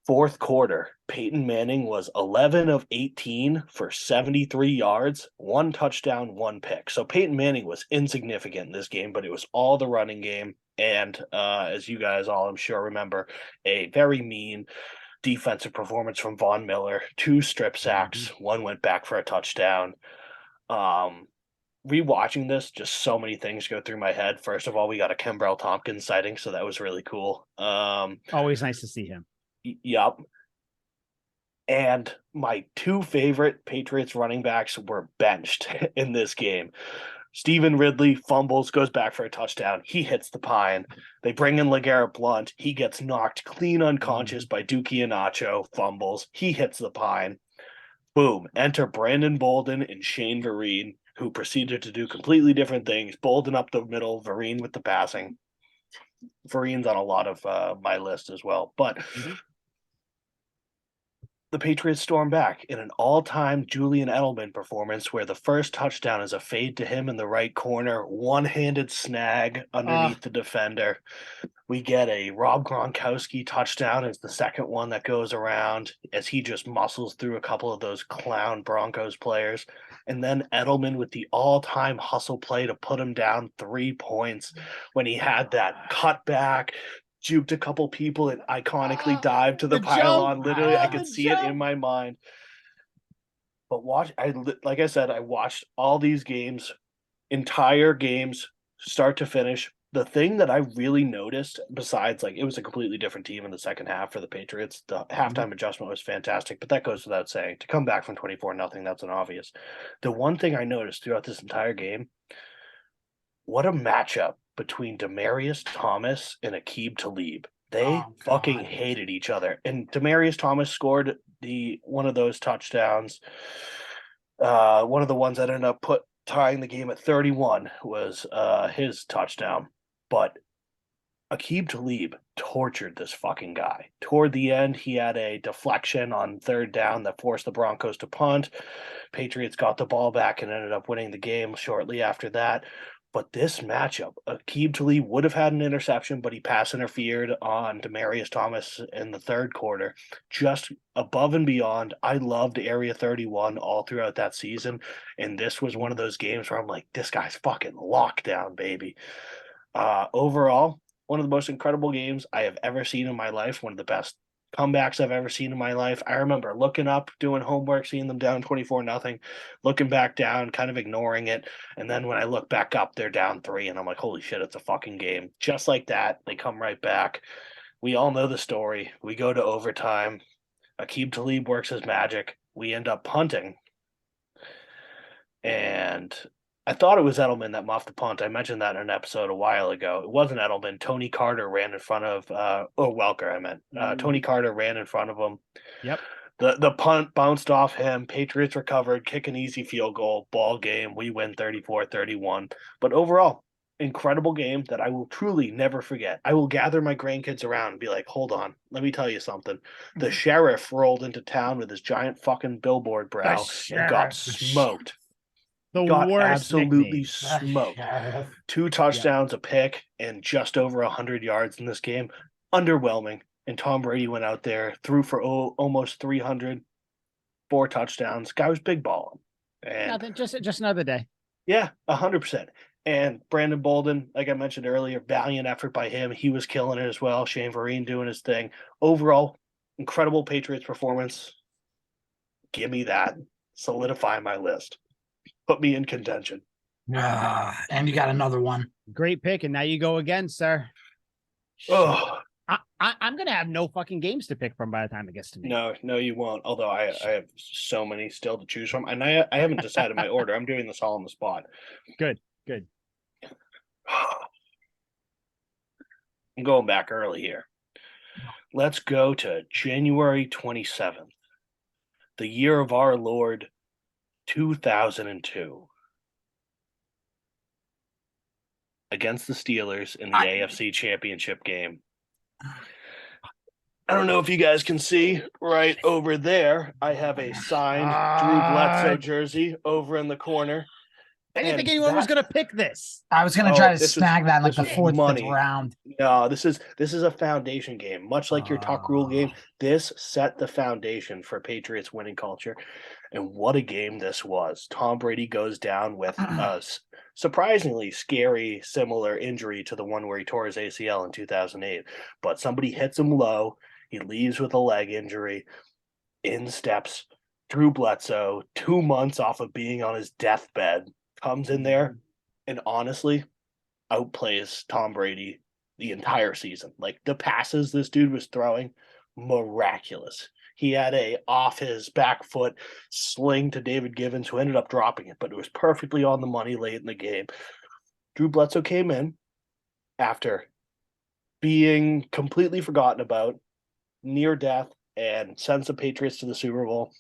S2: 4th quarter, Peyton Manning was 11 of 18 for 73 yards, 1 touchdown, 1 pick. So Peyton Manning was insignificant in this game, but it was all the running game. And as you guys all, I'm sure, remember, a very mean defensive performance from Von Miller, 2 strip sacks, 1 went back for a touchdown. Rewatching this, just so many things go through my head. First of all, we got a Kembrell Tompkins sighting, so that was really cool.
S1: Always nice to see him.
S2: Yep. And my 2 favorite Patriots running backs were benched in this game. Stephen Ridley fumbles, goes back for a touchdown. He hits the pine. They bring in LeGarrette Blount. He gets knocked clean unconscious by Dookie Iheanacho, fumbles. He hits the pine. Boom. Enter Brandon Bolden and Shane Vereen, who proceeded to do completely different things. Bolden up the middle, Vereen with the passing. Vereen's on a lot of my list as well. But the Patriots storm back in an all-time Julian Edelman performance where the first touchdown is a fade to him in the right corner, one-handed snag underneath the defender. We get a Rob Gronkowski touchdown as the second one that goes around as he just muscles through a couple of those clown Broncos players. And then Edelman with the all-time hustle play to put him down 3 points when he had that cutback, juked a couple people and iconically dived to the pylon. Literally, I could see it in my mind. But like I said, I watched all these games, entire games, start to finish. The thing that I really noticed, besides it was a completely different team in the second half for the Patriots. The halftime adjustment was fantastic, but that goes without saying. To come back from 24-0, that's an obvious. The one thing I noticed throughout this entire game, what a matchup between Demarius Thomas and Aqib Talib. They fucking hated each other. And Demarius Thomas scored one of those touchdowns. One of the ones that ended up tying the game at 31 was his touchdown. But Aqib Talib tortured this fucking guy. Toward the end, he had a deflection on third down that forced the Broncos to punt. Patriots got the ball back and ended up winning the game shortly after that. But this matchup, Aqib Talib would have had an interception, but he pass interfered on Demarius Thomas in the third quarter. Just above and beyond. I loved Area 31 all throughout that season. And this was one of those games where I'm like, this guy's fucking lockdown, baby. Overall, one of the most incredible games I have ever seen in my life. One of the best comebacks I've ever seen in my life. I remember looking up, doing homework, seeing them down 24-0, looking back down, kind of ignoring it. And then when I look back up, they're down 3, and I'm like, holy shit, it's a fucking game. Just like that, they come right back. We all know the story. We go to overtime. Aqib Talib works his magic. We end up punting. And I thought it was Edelman that muffed the punt. I mentioned that in an episode a while ago. It wasn't Edelman. Tony Carter ran in front of Welker, I meant. Tony Carter ran in front of him.
S1: Yep.
S2: The punt bounced off him. Patriots recovered, kick an easy field goal, ball game. We win 34-31. But overall, incredible game that I will truly never forget. I will gather my grandkids around and be like, hold on, let me tell you something. The sheriff rolled into town with his giant fucking billboard brow and got smoked. Got absolutely smoked. 2 touchdowns, a pick, and just over 100 yards in this game. Underwhelming. And Tom Brady went out there, threw for almost 300, 4 touchdowns. Guy was big balling. And
S1: nothing, just another day.
S2: Yeah, 100%. And Brandon Bolden, like I mentioned earlier, valiant effort by him. He was killing it as well. Shane Vereen doing his thing. Overall, incredible Patriots performance. Give me that. Solidify my list. Put me in contention.
S3: And you got another one.
S1: Great pick, and now you go again, sir.
S2: Oh,
S1: I'm gonna have no fucking games to pick from by the time it gets to me.
S2: no, you won't. Although I have so many still to choose from, and I haven't decided my order. I'm doing this all on the spot.
S1: Good.
S2: I'm going back early here. Let's go to January 27th, the year of our Lord, 2002. Against the Steelers in the AFC Championship game. I don't know if you guys can see right over there. I have a signed Drew Bledsoe jersey over in the corner.
S1: I didn't think anyone was going to pick this.
S3: I was going to try to snag that in like the 4th, 5th round.
S2: No, this is a foundation game. Much like your Tuck Rule game, this set the foundation for Patriots winning culture. And what a game this was. Tom Brady goes down with a surprisingly scary, similar injury to the one where he tore his ACL in 2008. But somebody hits him low. He leaves with a leg injury. In steps Drew Bledsoe, 2 months off of being on his deathbed, comes in there and honestly outplays Tom Brady the entire season. Like, the passes this dude was throwing, miraculous. He had a off his back foot sling to David Givens, who ended up dropping it, but it was perfectly on the money late in the game. Drew Bledsoe came in after being completely forgotten about, near death, and sends the Patriots to the Super Bowl.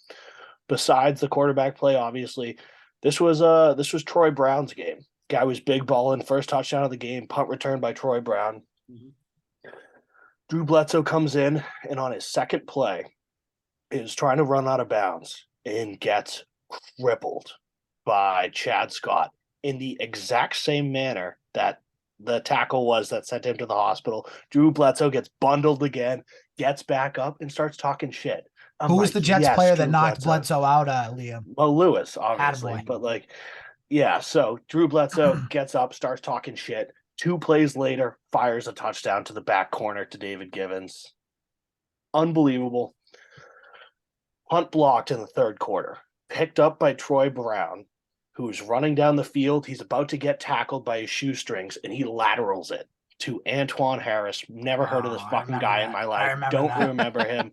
S2: Besides the quarterback play, obviously, this was Troy Brown's game. Guy was big balling, first touchdown of the game, punt return by Troy Brown. Drew Bledsoe comes in, and on his second play is trying to run out of bounds and gets crippled by Chad Scott in the exact same manner that the tackle was that sent him to the hospital. Drew Bledsoe gets bundled again, gets back up, and starts talking shit.
S3: Who was the Jets player that knocked Bledsoe out, Liam?
S2: Well, Lewis, obviously.
S3: Attaboy.
S2: But so Drew Bledsoe gets up, starts talking shit. 2 plays later, fires a touchdown to the back corner to David Givens. Unbelievable. Punt blocked in the third quarter. Picked up by Troy Brown, who's running down the field. He's about to get tackled by his shoestrings, and he laterals it to Antoine Harris. Never heard of this fucking guy in my life. Don't remember him.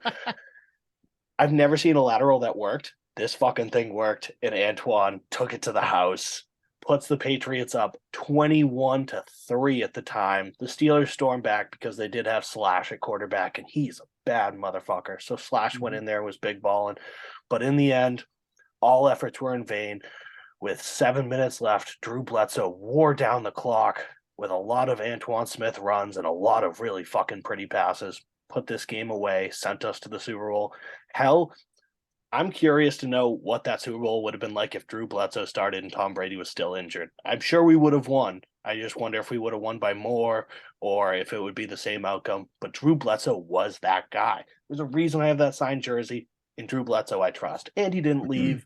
S2: I've never seen a lateral that worked. This fucking thing worked, and Antoine took it to the house. puts the Patriots up 21-3 at the time. The Steelers stormed back because they did have Slash at quarterback, and he's a bad motherfucker. So Slash went in there and was big balling. But in the end, all efforts were in vain. With 7 minutes left, Drew Bledsoe wore down the clock with a lot of Antoine Smith runs and a lot of really fucking pretty passes. Put this game away, sent us to the Super Bowl. Hell, I'm curious to know what that Super Bowl would have been like if Drew Bledsoe started and Tom Brady was still injured. I'm sure we would have won. I just wonder if we would have won by more or if it would be the same outcome. But Drew Bledsoe was that guy. There's a reason I have that signed jersey. In Drew Bledsoe, I trust. And he didn't leave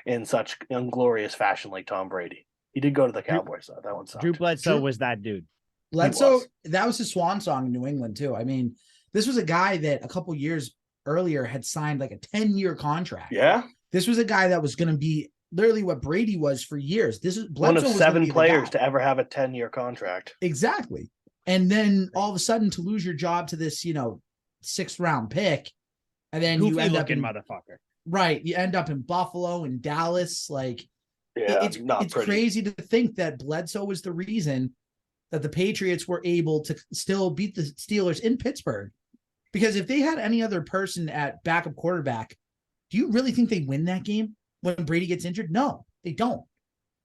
S2: in such inglorious fashion like Tom Brady. He did go to the Cowboys, though. That one sucked.
S1: Drew Bledsoe was that dude.
S3: Bledsoe, that was his swan song in New England, too. I mean, this was a guy that a couple years earlier had signed like a 10-year contract.
S2: Yeah.
S3: This was a guy that was going to be literally what Brady was for years. This is Bledsoe
S2: one of 7 players to ever have a 10-year contract.
S3: Exactly. And then all of a sudden to lose your job to this, 6th round pick. And then
S1: Goofy
S3: you end up
S1: looking
S3: in
S1: motherfucker.
S3: Right. You end up in Buffalo and Dallas. Like,
S2: yeah,
S3: it's crazy to think that Bledsoe was the reason that the Patriots were able to still beat the Steelers in Pittsburgh. Because if they had any other person at backup quarterback, do you really think they win that game when Brady gets injured? No, they don't.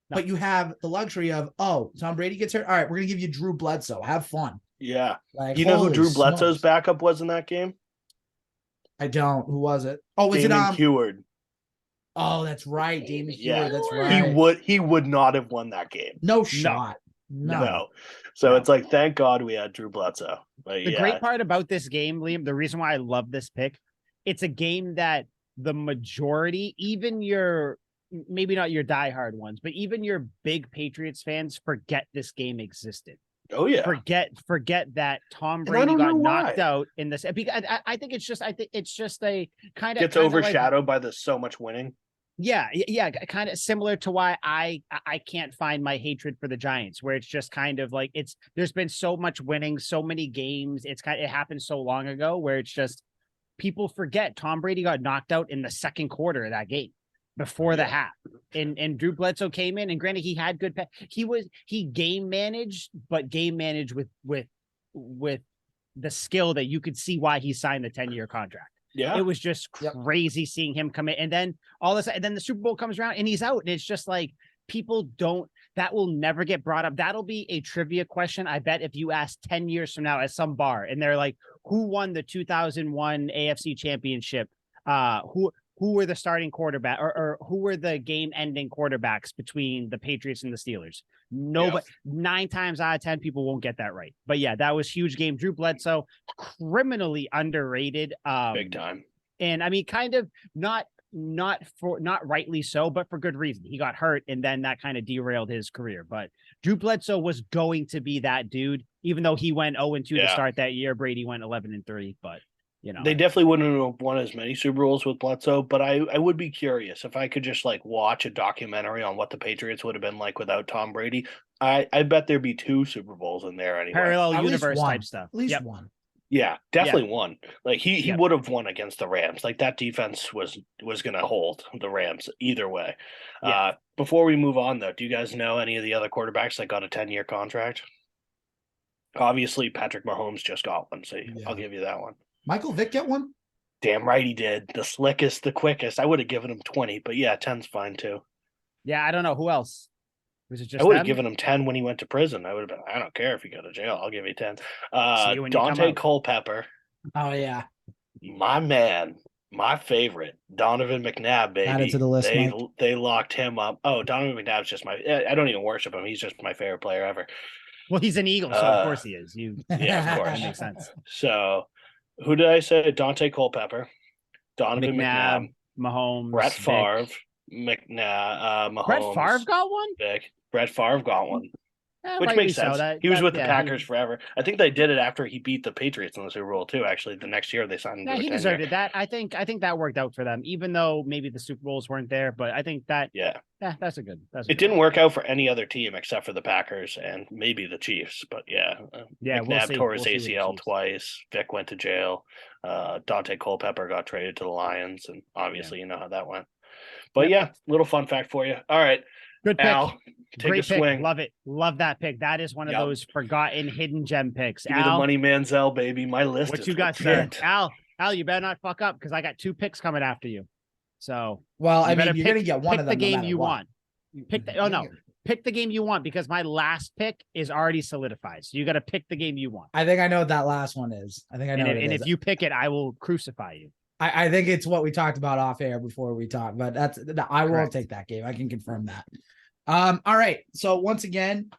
S3: No. But you have the luxury of, Tom Brady gets hurt. All right, we're going to give you Drew Bledsoe. Have fun.
S2: Yeah. You know who Drew Bledsoe's backup was in that game?
S3: I don't. Who was it? Oh, was
S2: Damon
S3: it
S2: Heward?
S3: Oh, that's right. Damon Heward. That's
S2: right. He would not have won that game.
S3: No shot. No.
S2: So it's like, thank God we had Drew Bledsoe. But
S1: the great part about this game, Liam, the reason why I love this pick, it's a game that the majority, even your, maybe not your diehard ones, but even your big Patriots fans forget this game existed.
S2: Oh yeah.
S1: Forget that Tom Brady got knocked out in this. Because I think it's just a kind of
S2: gets overshadowed by the so much winning.
S1: Yeah, kind of similar to why I can't find my hatred for the Giants, where it's just kind of like there's been so much winning, so many games. It happened so long ago where it's just people forget Tom Brady got knocked out in the second quarter of that game before the half. And Drew Bledsoe came in, and granted he had good he game managed, but game managed with the skill that you could see why he signed the 10-year contract.
S2: Yeah,
S1: it was just crazy seeing him come in, and then all this, and then the Super Bowl comes around and he's out, and it's just like that will never get brought up. That'll be a trivia question, I bet, if you ask 10 years from now at some bar, and they're like, who won the 2001 AFC Championship? Who were the starting quarterback, or who were the game-ending quarterbacks between the Patriots and the Steelers? Nobody. 9 times out of 10, people won't get that right. But yeah, that was huge game. Drew Bledsoe, criminally underrated,
S2: big time.
S1: And I mean, kind of not rightly so, but for good reason. He got hurt, and then that kind of derailed his career. But Drew Bledsoe was going to be that dude, even though he went 0-2 to start that year. Brady went 11-3, but.
S2: They definitely wouldn't have won as many Super Bowls with Bledsoe, but I would be curious if I could just watch a documentary on what the Patriots would have been like without Tom Brady. I bet there'd be 2 Super Bowls in there anyway.
S1: Parallel universe type stuff.
S3: At least one.
S2: Yeah, definitely one. He would have won against the Rams. That defense was going to hold the Rams either way. Yeah. Before we move on, though, do you guys know any of the other quarterbacks that got a 10-year contract? Obviously, Patrick Mahomes just got one, so I'll give you that one.
S3: Michael Vick get one?
S2: Damn right he did. The slickest, the quickest. I would have given him 20, but 10's fine too.
S1: Yeah, I don't know. Who else? Was it just
S2: I would have given him 10 when he went to prison. I would have been, I don't care if you go to jail. I'll give you 10. Dante Culpepper.
S3: Oh, yeah.
S2: My man. My favorite. Donovan McNabb, baby.
S3: Add it to the list,
S2: they locked him up. Oh, Donovan McNabb's just I don't even worship him. He's just my favorite player ever.
S1: Well, he's an Eagle, so of course he is.
S2: Yeah, of course.
S1: That makes sense.
S2: So, who did I say? Dante Culpepper, Donovan McNabb,
S1: Mahomes,
S2: Brett Favre, Mahomes.
S1: Brett Favre got one?
S2: Brett Favre got one. Which makes sense. He was with the Packers forever. I think they did it after he beat the Patriots in the Super Bowl too. Actually, the next year they signed him.
S1: Yeah, he deserved that. I think that worked out for them, even though maybe the Super Bowls weren't there. But I think that that's a good.
S2: It didn't work out for any other team except for the Packers and maybe the Chiefs. But McNabb tore his ACL twice. Vic went to jail. Dante Culpepper got traded to the Lions, and obviously you know how that went. But little fun fact for you. All right,
S1: good pick.
S2: Al, Take
S1: Great
S2: a
S1: pick.
S2: swing.
S1: Love it. Love that pick. That is one of those forgotten hidden gem picks.
S2: Give me the
S1: Al,
S2: money Manziel, baby. My list
S1: what
S2: is
S1: you got, sir?
S2: legit.
S1: Al, you better not fuck up because I got 2 picks coming after you. So
S3: Well,
S1: you
S3: I
S1: better
S3: mean, you're going to get one
S1: pick
S3: of
S1: the
S3: them no
S1: game
S3: matter
S1: you
S3: what.
S1: want. Pick the pick the game you want because my last pick is already solidified. So you got to pick the game you want.
S3: I think I know what that last one is. I think I know what it
S1: And
S3: is.
S1: if you pick it, I will crucify you.
S3: I think it's what we talked about off air before we talked, but I won't
S1: Correct.
S3: take that game. I can confirm that. All right. So once again,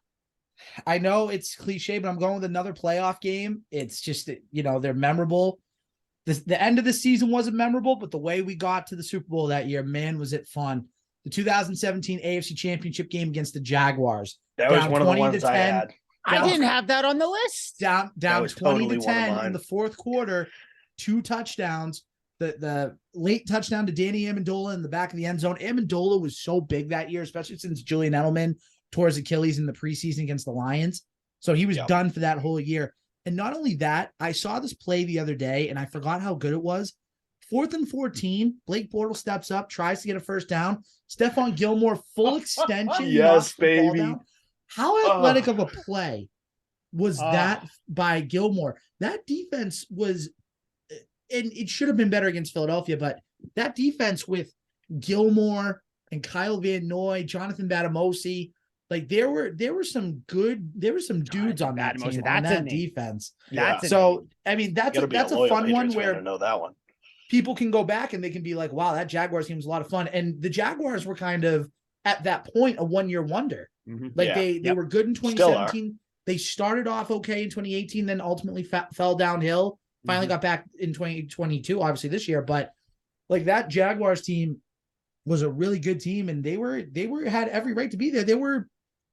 S3: I know it's cliche, but I'm going with another playoff game. It's just, they're memorable. The end of the season wasn't memorable, but the way we got to the Super Bowl that year, man, was it fun. The 2017 AFC Championship game against the Jaguars.
S2: That was one of the ones I had.
S1: I didn't have that on the list.
S3: Down 20
S2: totally
S3: to
S2: one of
S3: 10
S2: mine.
S3: in the fourth quarter, 2 touchdowns. The late touchdown to Danny Amendola in the back of the end zone. Amendola was so big that year, especially since Julian Edelman tore his Achilles in the preseason against the Lions. So he was done for that whole year. And not only that, I saw this play the other day, and I forgot how good it was. 4th and 14, Blake Bortles steps up, tries to get a first down. Stephon Gilmore, full extension.
S2: Yes,
S3: the ball
S2: baby.
S3: down. How athletic of a play was that by Gilmore? That defense was, and it should have been better against Philadelphia, but that defense with Gilmore and Kyle Van Noy, Jonathan Batamosi, like there were some dudes on that team, on that defense. So I mean that's a fun one where
S2: to know that one.
S3: People can go back and they can be like, wow, that Jaguars team was a lot of fun. And the Jaguars were kind of at that point a 1-year wonder. Like they were good in 2017. They started off okay in 2018, then ultimately fell downhill. Finally got back in 2022, obviously this year. But like that Jaguars team was a really good team, and they had every right to be there. They were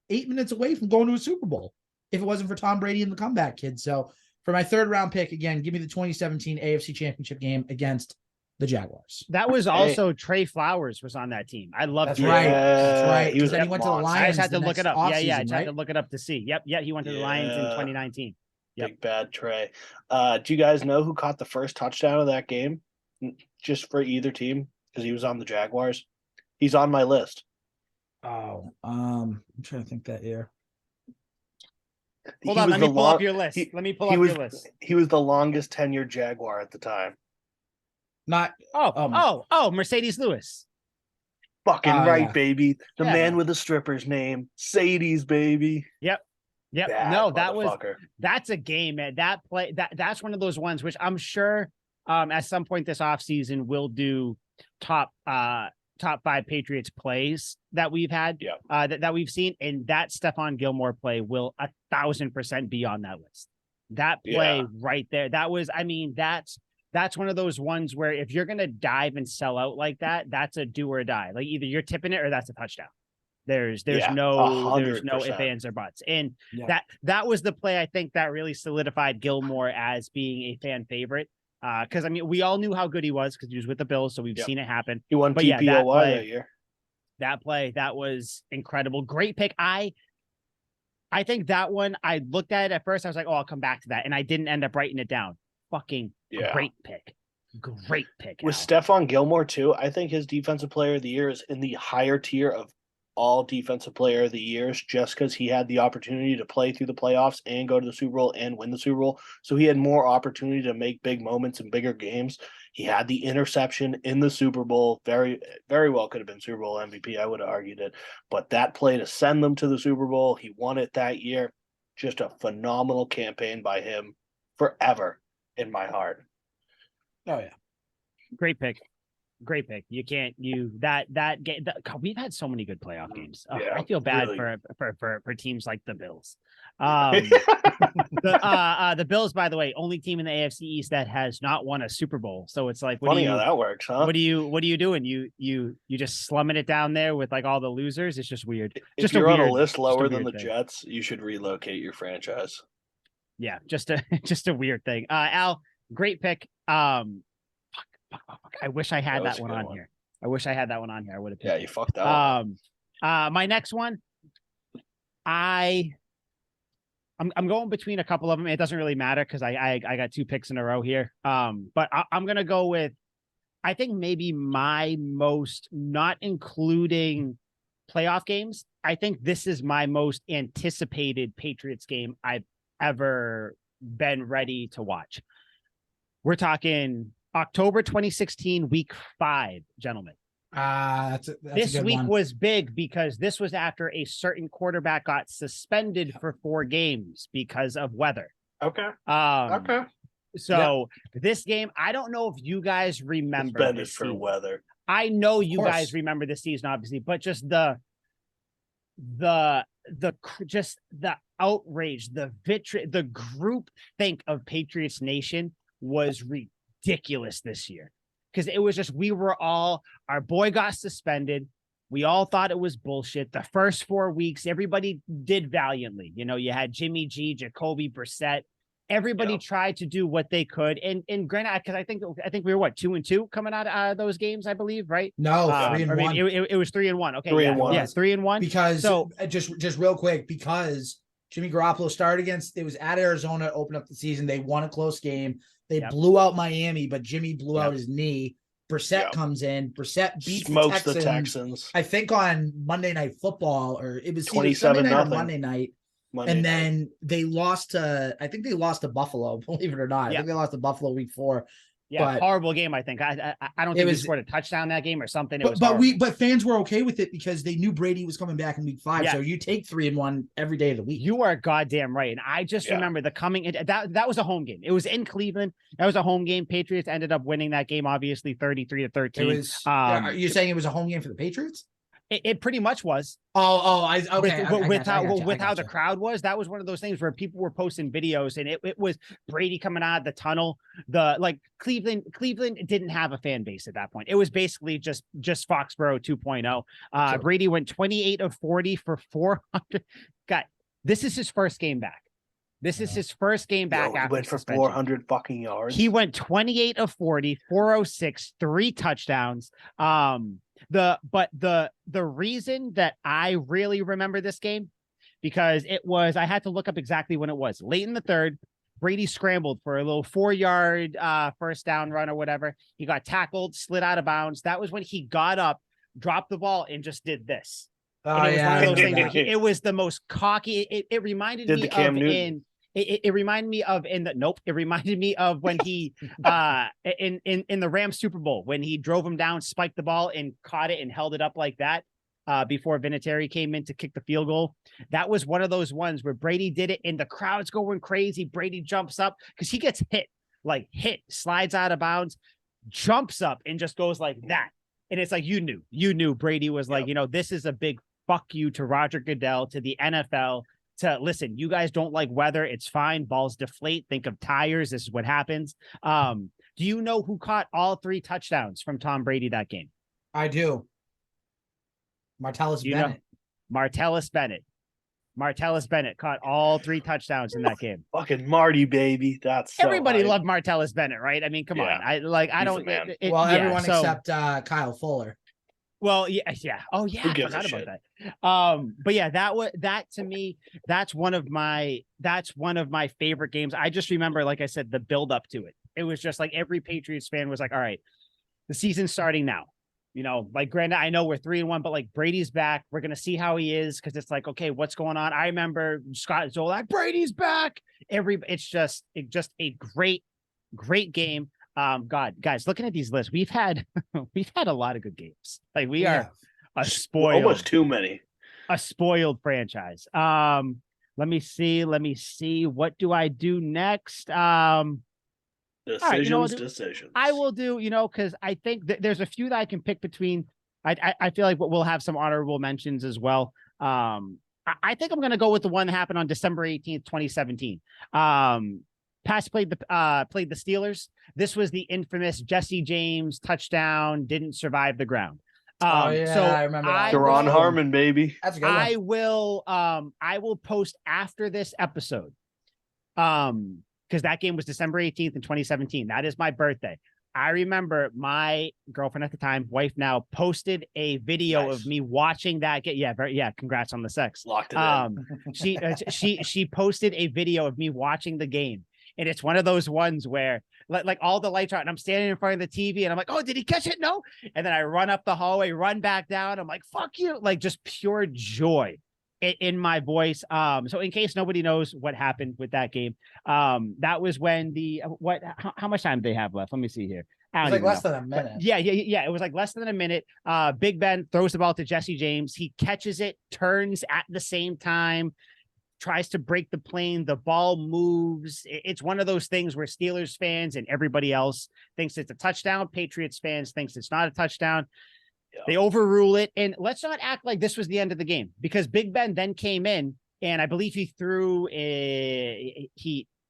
S3: 8 minutes away from going to a Super Bowl if it wasn't for Tom Brady and the comeback kid. So for my 3rd round pick, again, give me the 2017 AFC Championship game against the Jaguars.
S1: That was also Trey Flowers was on that team. I love
S3: That's
S1: Trey.
S3: right. That's right.
S2: He was
S3: Then he went to the Lions.
S1: I just had to look it up. I just
S3: right?
S1: had to look it up to see. Yep. He went to the Lions in 2019.
S2: Big bad Trey. Do you guys know who caught the first touchdown of that game? Just for either team, because he was on the Jaguars. He's on my list.
S3: Oh, I'm trying to think that year.
S1: Hold on, let me pull up your list. Let me pull up your list.
S2: He was the longest tenured Jaguar at the time.
S1: Mercedes Lewis.
S2: Fucking right, baby. The man
S1: man.
S2: with the stripper's name, Sadie's, baby.
S1: Yep.
S2: Bad
S1: No, that's a game, man. That play that's one of those ones which I'm sure at some point this offseason we'll do top 5 Patriots plays that we've had that we've seen, and that Stephon Gilmore play will 1,000% be on that list. That play right there. That was, I mean, that's one of those ones where if you're gonna dive and sell out like that, that's a do or die. Like either you're tipping it or that's a touchdown. There's no
S2: 100%.
S1: ifs, ands, or buts. And that was the play I think that really solidified Gilmore as being a fan favorite. Because I mean, we all knew how good he was because he was with the Bills, so we've seen it happen.
S2: He won TPOY that year.
S1: That play, that was incredible. Great pick. I think that one, I looked at it at first, I was like, oh, I'll come back to that. And I didn't end up writing it down. Fucking great pick. Great pick.
S2: With Stephon Gilmore, too, I think his defensive player of the year is in the higher tier of all defensive player of the years, just because he had the opportunity to play through the playoffs and go to the Super Bowl and win the Super Bowl. So he had more opportunity to make big moments in bigger games. He had the interception in the Super Bowl. Very, very well could have been Super Bowl MVP. I would have argued it. But that play to send them to the Super Bowl, he won it that year. Just a phenomenal campaign by him forever in my heart.
S3: Oh, yeah.
S1: Great pick. Great pick. You can't that game. We've had so many good playoff games. I feel bad for teams like the Bills. The Bills, by the way, only team in the AFC East that has not won a Super Bowl. So it's like,
S2: funny how that works, huh?
S1: What are you doing? You just slumming it down there with like all the losers. It's just weird.
S2: If you're on a list lower than the Jets, you should relocate your franchise.
S1: Yeah, just a weird thing. Al, great pick. I wish I had that one on here. I wish I had that one on here. I would have picked.
S2: Yeah, you fucked that one.
S1: My next one, I'm going between a couple of them. It doesn't really matter because I got 2 picks in a row here. But I'm gonna go with, I think maybe my most, not including playoff games, I think this is my most anticipated Patriots game I've ever been ready to watch. We're talking October 2016, week 5, gentlemen.
S3: That's
S1: This
S3: a good
S1: week
S3: one.
S1: was big because this was after a certain quarterback got suspended for 4 games because of weather.
S2: Okay.
S1: So this game, I don't know if you guys remember
S2: Suspended
S1: this
S2: for
S1: season.
S2: weather.
S1: I know you
S3: course.
S1: guys remember this season, obviously, but just just the outrage, the vitriol, the group think of Patriots Nation was ridiculous this year. Because it was just, our boy got suspended. We all thought it was bullshit. The first 4 weeks, everybody did valiantly. You know, you had Jimmy G, Jacoby Brissett. Everybody tried to do what they could. And granted, because I think we were 2-2 coming out of those games, I believe, right?
S3: No, 3-1.
S1: It was 3-1. Okay,
S2: 3-1.
S1: Yeah, 3-1.
S3: Because
S1: so
S3: just real quick, because Jimmy Garoppolo started it was at Arizona, opened up the season. They won a close game. They blew out Miami, but Jimmy blew out his knee. Brissett comes in. Brissett beats
S2: Smokes
S3: the Texans. I think on Monday Night Football, or it was
S2: 27-0
S3: Monday night. Then they lost to, I think they lost to Buffalo, believe it or not. I think they lost to Buffalo week 4.
S1: Yeah, but horrible game, I think. I don't think we scored a touchdown that game or something.
S3: But fans were okay with it because they knew Brady was coming back in week 5. Yeah. So you take 3-1 every day of the week.
S1: You are goddamn right. And I just remember that was a home game. It was in Cleveland. That was a home game. Patriots ended up winning that game, obviously 33-13.
S3: It was are you saying it was a home game for the Patriots?
S1: It pretty much was.
S3: With
S1: how the crowd was, that was one of those things where people were posting videos, and it was Brady coming out of the tunnel. Cleveland didn't have a fan base at that point. It was basically just Foxborough 2.0. Sure. Brady went 28 of 40 for 400. God, this is his first game back. This is his first game back after
S2: he went for
S1: suspension.
S2: 400 fucking yards.
S1: He went 28 of 40, 406, 3 touchdowns. The reason that I really remember this game, because I had to look up exactly when it was. Late in the third, Brady scrambled for a little 4-yard first down run or whatever. He got tackled, slid out of bounds. That was when he got up, dropped the ball, and just did this. And it was one of those things where it was the most cocky. It reminded me of it reminded me of it reminded me of when he in the Rams Super Bowl, when he drove him down, spiked the ball and caught it and held it up like that before Vinatieri came in to kick the field goal. That was one of those ones where Brady did it and the crowd's going crazy. Brady jumps up because he gets hit, slides out of bounds, jumps up and just goes like that. And it's like, you knew Brady was like, this is a big fuck you to Roger Goodell, to the NFL, to listen, you guys don't like weather. It's fine. Balls deflate. Think of tires. This is what happens. Do you know who caught all 3 touchdowns from Tom Brady that game?
S3: I do. Martellus Bennett.
S1: Martellus Bennett caught all 3 touchdowns in that game.
S2: Fucking Marty, baby. That's
S1: everybody loved Martellus Bennett, right? I mean, come on. I don't.
S3: Everyone except Kyle Fuller.
S1: Well, yeah. Oh, yeah. I forgot about that. But yeah, that to me, that's one of my favorite games. I just remember, like I said, the build up to it. It was just like every Patriots fan was like, all right, the season's starting now. Granted, I know we're 3-1, but Brady's back. We're going to see how he is. Cause it's like, okay, what's going on? I remember Scott Zolak, Brady's back. It's just a great game. God, guys, looking at these lists, we've had a lot of good games. We are
S2: almost too many.
S1: A spoiled franchise. Let me see. What do I do next?
S2: Decisions.
S1: I will do, because I think there's a few that I can pick between. I feel like we'll have some honorable mentions as well. I think I'm gonna go with the one that happened on December 18th, 2017. Pass played the Steelers. This was the infamous Jesse James touchdown, didn't survive the ground.
S3: I remember that.
S2: Deron Harmon, baby.
S3: That's a good one.
S1: I will post after this episode. Because that game was December 18th in 2017. That is my birthday. I remember my girlfriend at the time, wife now, posted a video of me watching that game. Yeah, congrats on the sex.
S2: Locked it in.
S1: She posted a video of me watching the game. And it's one of those ones where like all the lights are out, and I'm standing in front of the TV, and I'm like, oh, did he catch it? No. And then I run up the hallway, run back down. I'm like, fuck you. Like just pure joy in my voice. So in case nobody knows what happened with that game, that was when how much time do they have left? Let me see here.
S3: It was like less than a minute.
S1: But yeah. It was like less than a minute. Big Ben throws the ball to Jesse James. He catches it, turns at the same time, tries to break the plane. The ball moves. It's one of those things where Steelers fans and everybody else thinks it's a touchdown. Patriots fans thinks it's not a touchdown. They overrule it. And let's not act like this was the end of the game, because Big Ben then came in, and I believe he threw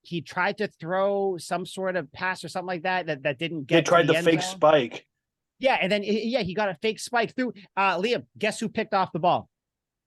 S1: he tried to throw some sort of pass or something like that didn't get.
S2: They tried
S1: the
S2: the
S1: end
S2: fake
S1: zone.
S2: spike.
S1: Yeah, and then he got a fake spike through. Liam, guess who picked off the ball?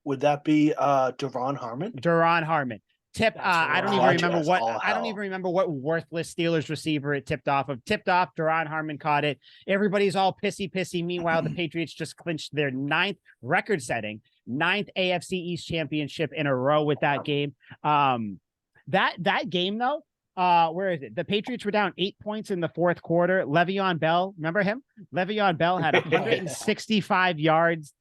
S2: Would that be Duron Harmon?
S1: Duron Harmon. I don't even remember what worthless Steelers receiver it tipped off of. Tipped off, Duron Harmon caught it. Everybody's all pissy. Meanwhile, the Patriots just clinched their 9th record-setting, 9th AFC East championship in a row with that game. That game though, where is it? The Patriots were down 8 points in the fourth quarter. Le'Veon Bell, remember him? Le'Veon Bell had 165 yards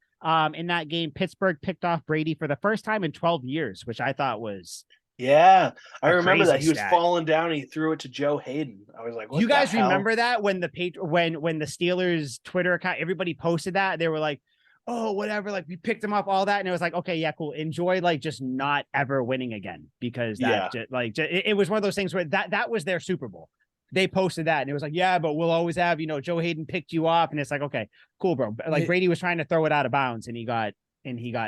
S1: in that game. Pittsburgh picked off Brady for the first time in 12 years, which I thought was
S2: I remember that. He was
S1: stat.
S2: falling down and he threw it to Joe Hayden. I was like, what
S1: you guys
S2: the hell?
S1: remember that when the when the Steelers Twitter account, everybody posted that, they were like, oh, whatever, like we picked him up, all that, and it was like, okay, yeah, cool, enjoy like just not ever winning again, because that it was one of those things where that was their Super Bowl. They posted that, and it was like, yeah, but we'll always have, Joe Hayden picked you up, and it's like, okay, cool, bro. Like Brady was trying to throw it out of bounds, and he got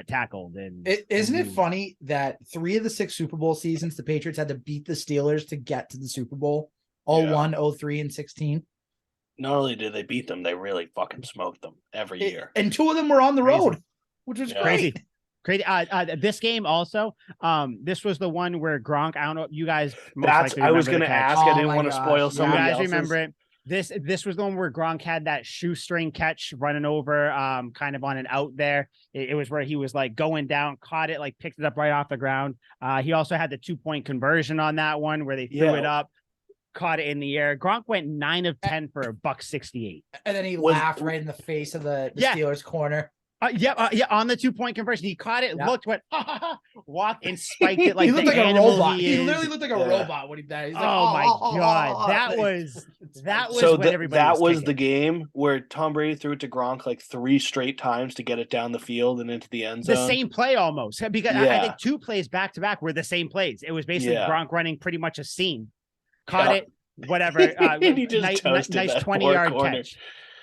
S1: tackled. And
S3: isn't it funny that 3 of the 6 Super Bowl seasons the Patriots had to beat the Steelers to get to the Super Bowl? 01, 03, and 16.
S2: Not only did they beat them, they really fucking smoked them every year.
S3: And 2 of them were on the road, which was
S1: crazy. This game also, this was the one where Gronk, I don't know, you guys
S2: I was going to ask. I didn't want to spoil somebody else's.
S1: You guys remember it. This was the one where Gronk had that shoestring catch running over kind of on an out there. It was where he was like going down, caught it, like picked it up right off the ground. He also had the 2-point conversion on that one where they threw it up, caught it in the air. Gronk went 9 of 10 for $168.
S3: And then he laughed right in the face of the Steelers corner.
S1: On the 2-point conversion, he caught it, looked, went, walked and spiked it like
S3: he looked
S1: the
S3: like a robot.
S1: He
S3: literally looked like a robot when he did. He's like,
S1: oh my god, that was
S2: so
S1: when everybody
S2: that was
S1: kicking.
S2: the game where Tom Brady threw it to Gronk like 3 straight times to get it down the field and into the end zone.
S1: The same play almost, because I think 2 plays back to back were the same plays. It was basically Gronk running pretty much a seam, caught it, whatever.
S2: He just
S1: nice 20-yard catch.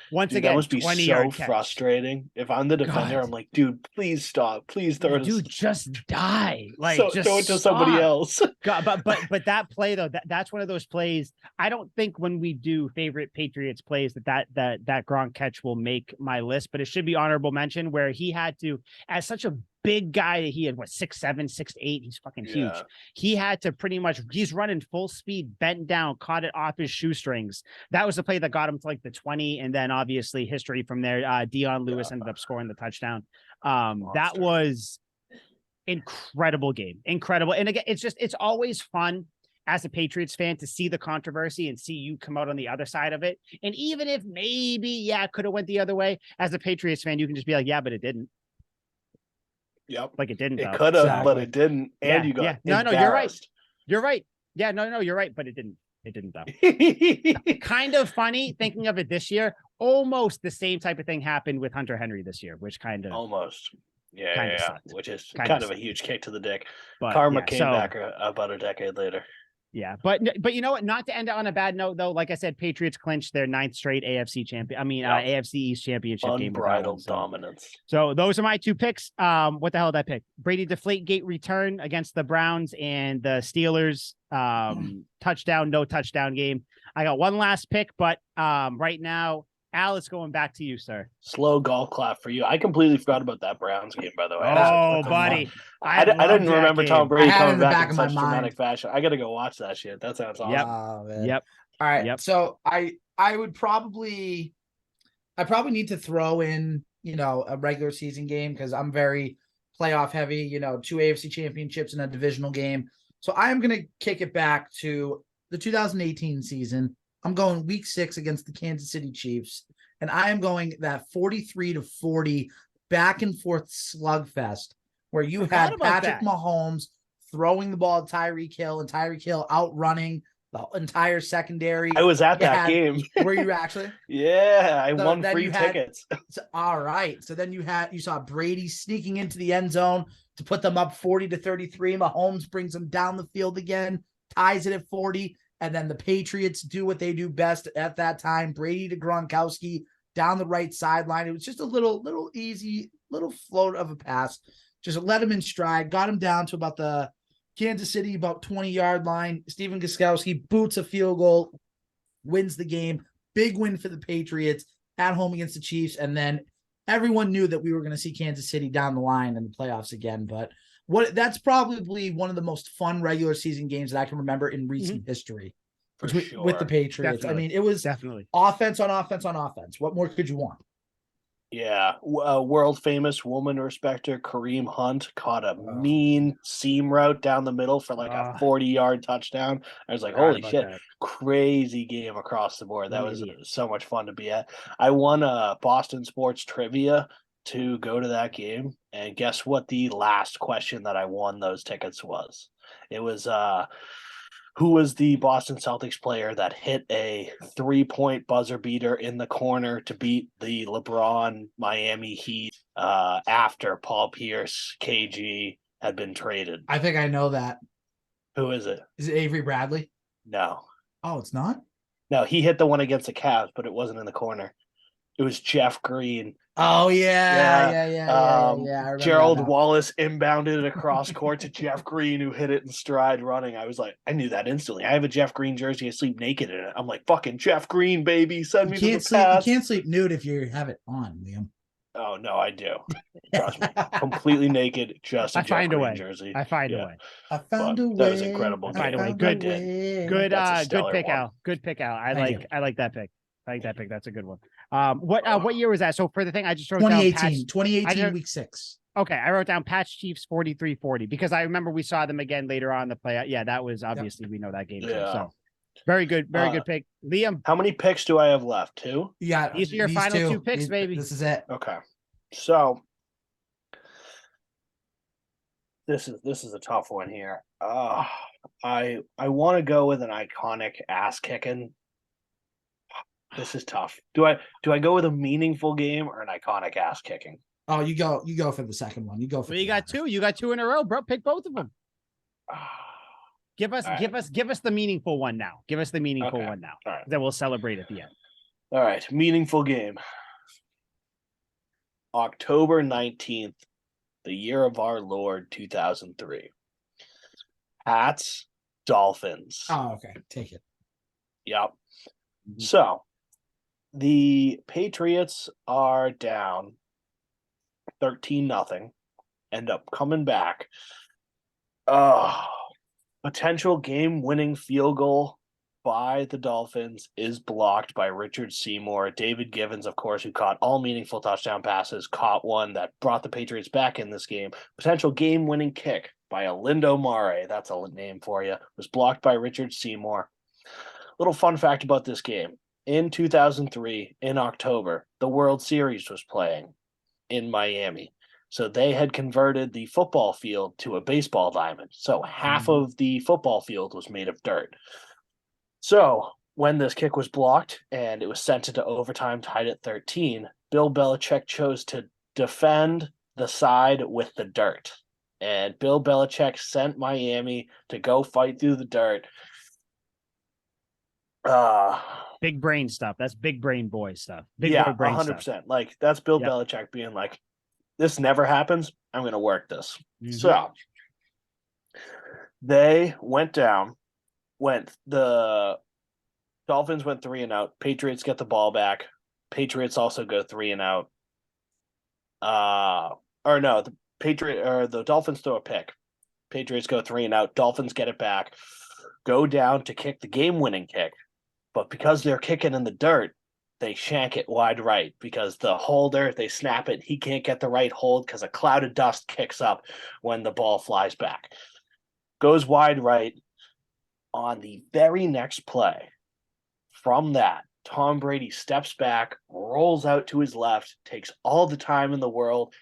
S1: Once again,
S2: that must be so
S1: catch.
S2: Frustrating. If I'm the defender, I'm like, dude, please stop. Please throw it.
S1: Dude, just die. Like, just
S2: throw it to somebody else.
S1: God, but that play though, that's one of those plays. I don't think when we do favorite Patriots plays that Gronk catch will make my list, but it should be honorable mention, where he had to, as such a big guy, he had 6'7", 6'8", he's fucking huge. He had to pretty much, he's running full speed, bent down, caught it off his shoestrings. That was the play that got him to like the 20, and then obviously history from there. Dion Lewis ended up scoring the touchdown. That was incredible game, incredible. And again, it's always fun as a Patriots fan to see the controversy and see you come out on the other side of it. And even if maybe it could have went the other way, as a Patriots fan, you can just be like, yeah, but it didn't.
S2: Yep.
S1: Like it didn't.
S2: It could have, but it didn't. And you got
S1: no, you're right. You're right. Yeah, no, you're right, but it didn't. It didn't though. Kind of funny thinking of it this year. Almost the same type of thing happened with Hunter Henry this year, which kind of
S2: almost.
S1: Sucked.
S2: Which is kind of a huge kick to the dick.
S1: But,
S2: Karma came back about a decade later.
S1: Yeah, but you know what? Not to end on a bad note, though. Like I said, Patriots clinched their 9th straight AFC champion. AFC East championship game.
S2: Unbridled dominance.
S1: So those are my 2 picks. What the hell did I pick? Brady Deflategate return against the Browns and the Steelers. Touchdown, no touchdown game. I got one last pick, but right now, Al, it's going back to you, sir.
S2: Slow golf clap for you. I completely forgot about that Browns game, by the way.
S1: Oh, buddy.
S2: I didn't remember Tom Brady coming back in such
S3: mind.
S2: dramatic fashion. I got to go watch that shit. That sounds awesome.
S1: Yep.
S3: All right. So I would probably need to throw in, a regular season game, because I'm very playoff heavy, 2 AFC championships and a divisional game. So I am going to kick it back to the 2018 season. I'm going week 6 against the Kansas City Chiefs, and I am going that 43-40 back and forth slugfest where you had Patrick Mahomes throwing the ball at Tyreek Hill and Tyreek Hill outrunning the entire secondary.
S2: I was at that game.
S3: Were you actually?
S2: Yeah, I won free tickets.
S3: All right. So then you saw Brady sneaking into the end zone to put them up 40-33. Mahomes brings them down the field again, ties it at 40. And then the Patriots do what they do best at that time. Brady to Gronkowski down the right sideline. It was just a little easy, little float of a pass. Just let him in stride, got him down to about the Kansas City, about 20-yard line. Steven Gostkowski boots a field goal, wins the game. Big win for the Patriots at home against the Chiefs. And then everyone knew that we were going to see Kansas City down the line in the playoffs again. But that's probably one of the most fun regular season games that I can remember in recent history with the Patriots.
S1: Definitely.
S3: I mean, it was
S1: definitely
S3: offense on offense on offense. What more could you want?
S2: Yeah, world famous woman respecter Kareem Hunt caught a mean seam route down the middle for like a 40-yard touchdown. I was like, holy shit, crazy game across the board. That was so much fun to be at. I won Boston Sports Trivia to go to that game, and guess what the last question that I won those tickets was? It was who was the Boston Celtics player that hit a 3-point buzzer beater in the corner to beat the LeBron Miami Heat after Paul Pierce, KG had been traded?
S3: I think I know that.
S2: Who is it?
S3: Is it Avery Bradley?
S2: No.
S3: Oh, it's not?
S2: No, he hit the one against the Cavs, but it wasn't in the corner. It was Jeff Green.
S3: Oh, yeah.
S2: Gerald Wallace inbounded it across court to Jeff Green, who hit it in stride running. I was like, I knew that instantly. I have a Jeff Green jersey. I sleep naked in it. I'm like, fucking Jeff Green, baby. Send me to the pass.
S3: You can't sleep nude if you have it on, Liam.
S2: Oh, no, I do. Trust me. Completely naked, just a Jeff Green jersey.
S1: I find a way.
S3: I found a way.
S2: That was incredible.
S1: I find a way. Good pick, Al. Good pick, Al. I like that pick. I like that pick. That's a good one. What year was that? So for the thing I just wrote
S3: 2018 week 6.
S1: Okay, I wrote down Pats Chiefs 43-40 because I remember we saw them again later on in the play. Yeah, that was obviously we know that game too. So very good pick. Liam,
S2: how many picks do I have left? 2?
S3: Yeah,
S1: these are your final 2 picks, baby.
S3: This is it.
S2: Okay. So this is a tough one here. I want to go with an iconic ass kicking. This is tough. Do I go with a meaningful game or an iconic ass kicking?
S3: Oh, you go for the second one. You go for.
S1: Well, you got 2. You got 2 in a row, bro. Pick both of them. Give us the meaningful one now. Give us the meaningful one now. All right. Then we'll celebrate at the end.
S2: All right, meaningful game. October 19th, the year of our Lord 2003. Pats, Dolphins.
S3: Oh, okay. Take it.
S2: Yep. So the Patriots are down 13-0, end up coming back. Potential game-winning field goal by the Dolphins is blocked by Richard Seymour. David Givens, of course, who caught all meaningful touchdown passes, caught one that brought the Patriots back in this game. Potential game-winning kick by Alindo Mare, that's a name for you, was blocked by Richard Seymour. Little fun fact about this game. In 2003, in October, the World Series was playing in Miami. So they had converted the football field to a baseball diamond. So half of the football field was made of dirt. So when this kick was blocked and it was sent into overtime tied at 13, Bill Belichick chose to defend the side with the dirt. And Bill Belichick sent Miami to go fight through the dirt.
S1: Big brain stuff. That's big brain boy stuff.
S2: Big brain 100%. Stuff. Like that's Bill Belichick being like, this never happens. I'm going to work this. So they went down. The Dolphins went 3-and-out. Patriots get the ball back. Patriots also go 3-and-out. The Dolphins throw a pick. Patriots go 3-and-out. Dolphins get it back. Go down to kick the game-winning kick. But because they're kicking in the dirt, they shank it wide right because the holder, they snap it. He can't get the right hold because a cloud of dust kicks up when the ball flies back. Goes wide right. On the very next play, From that, Tom Brady steps back, rolls out to his left, takes all the time in the world,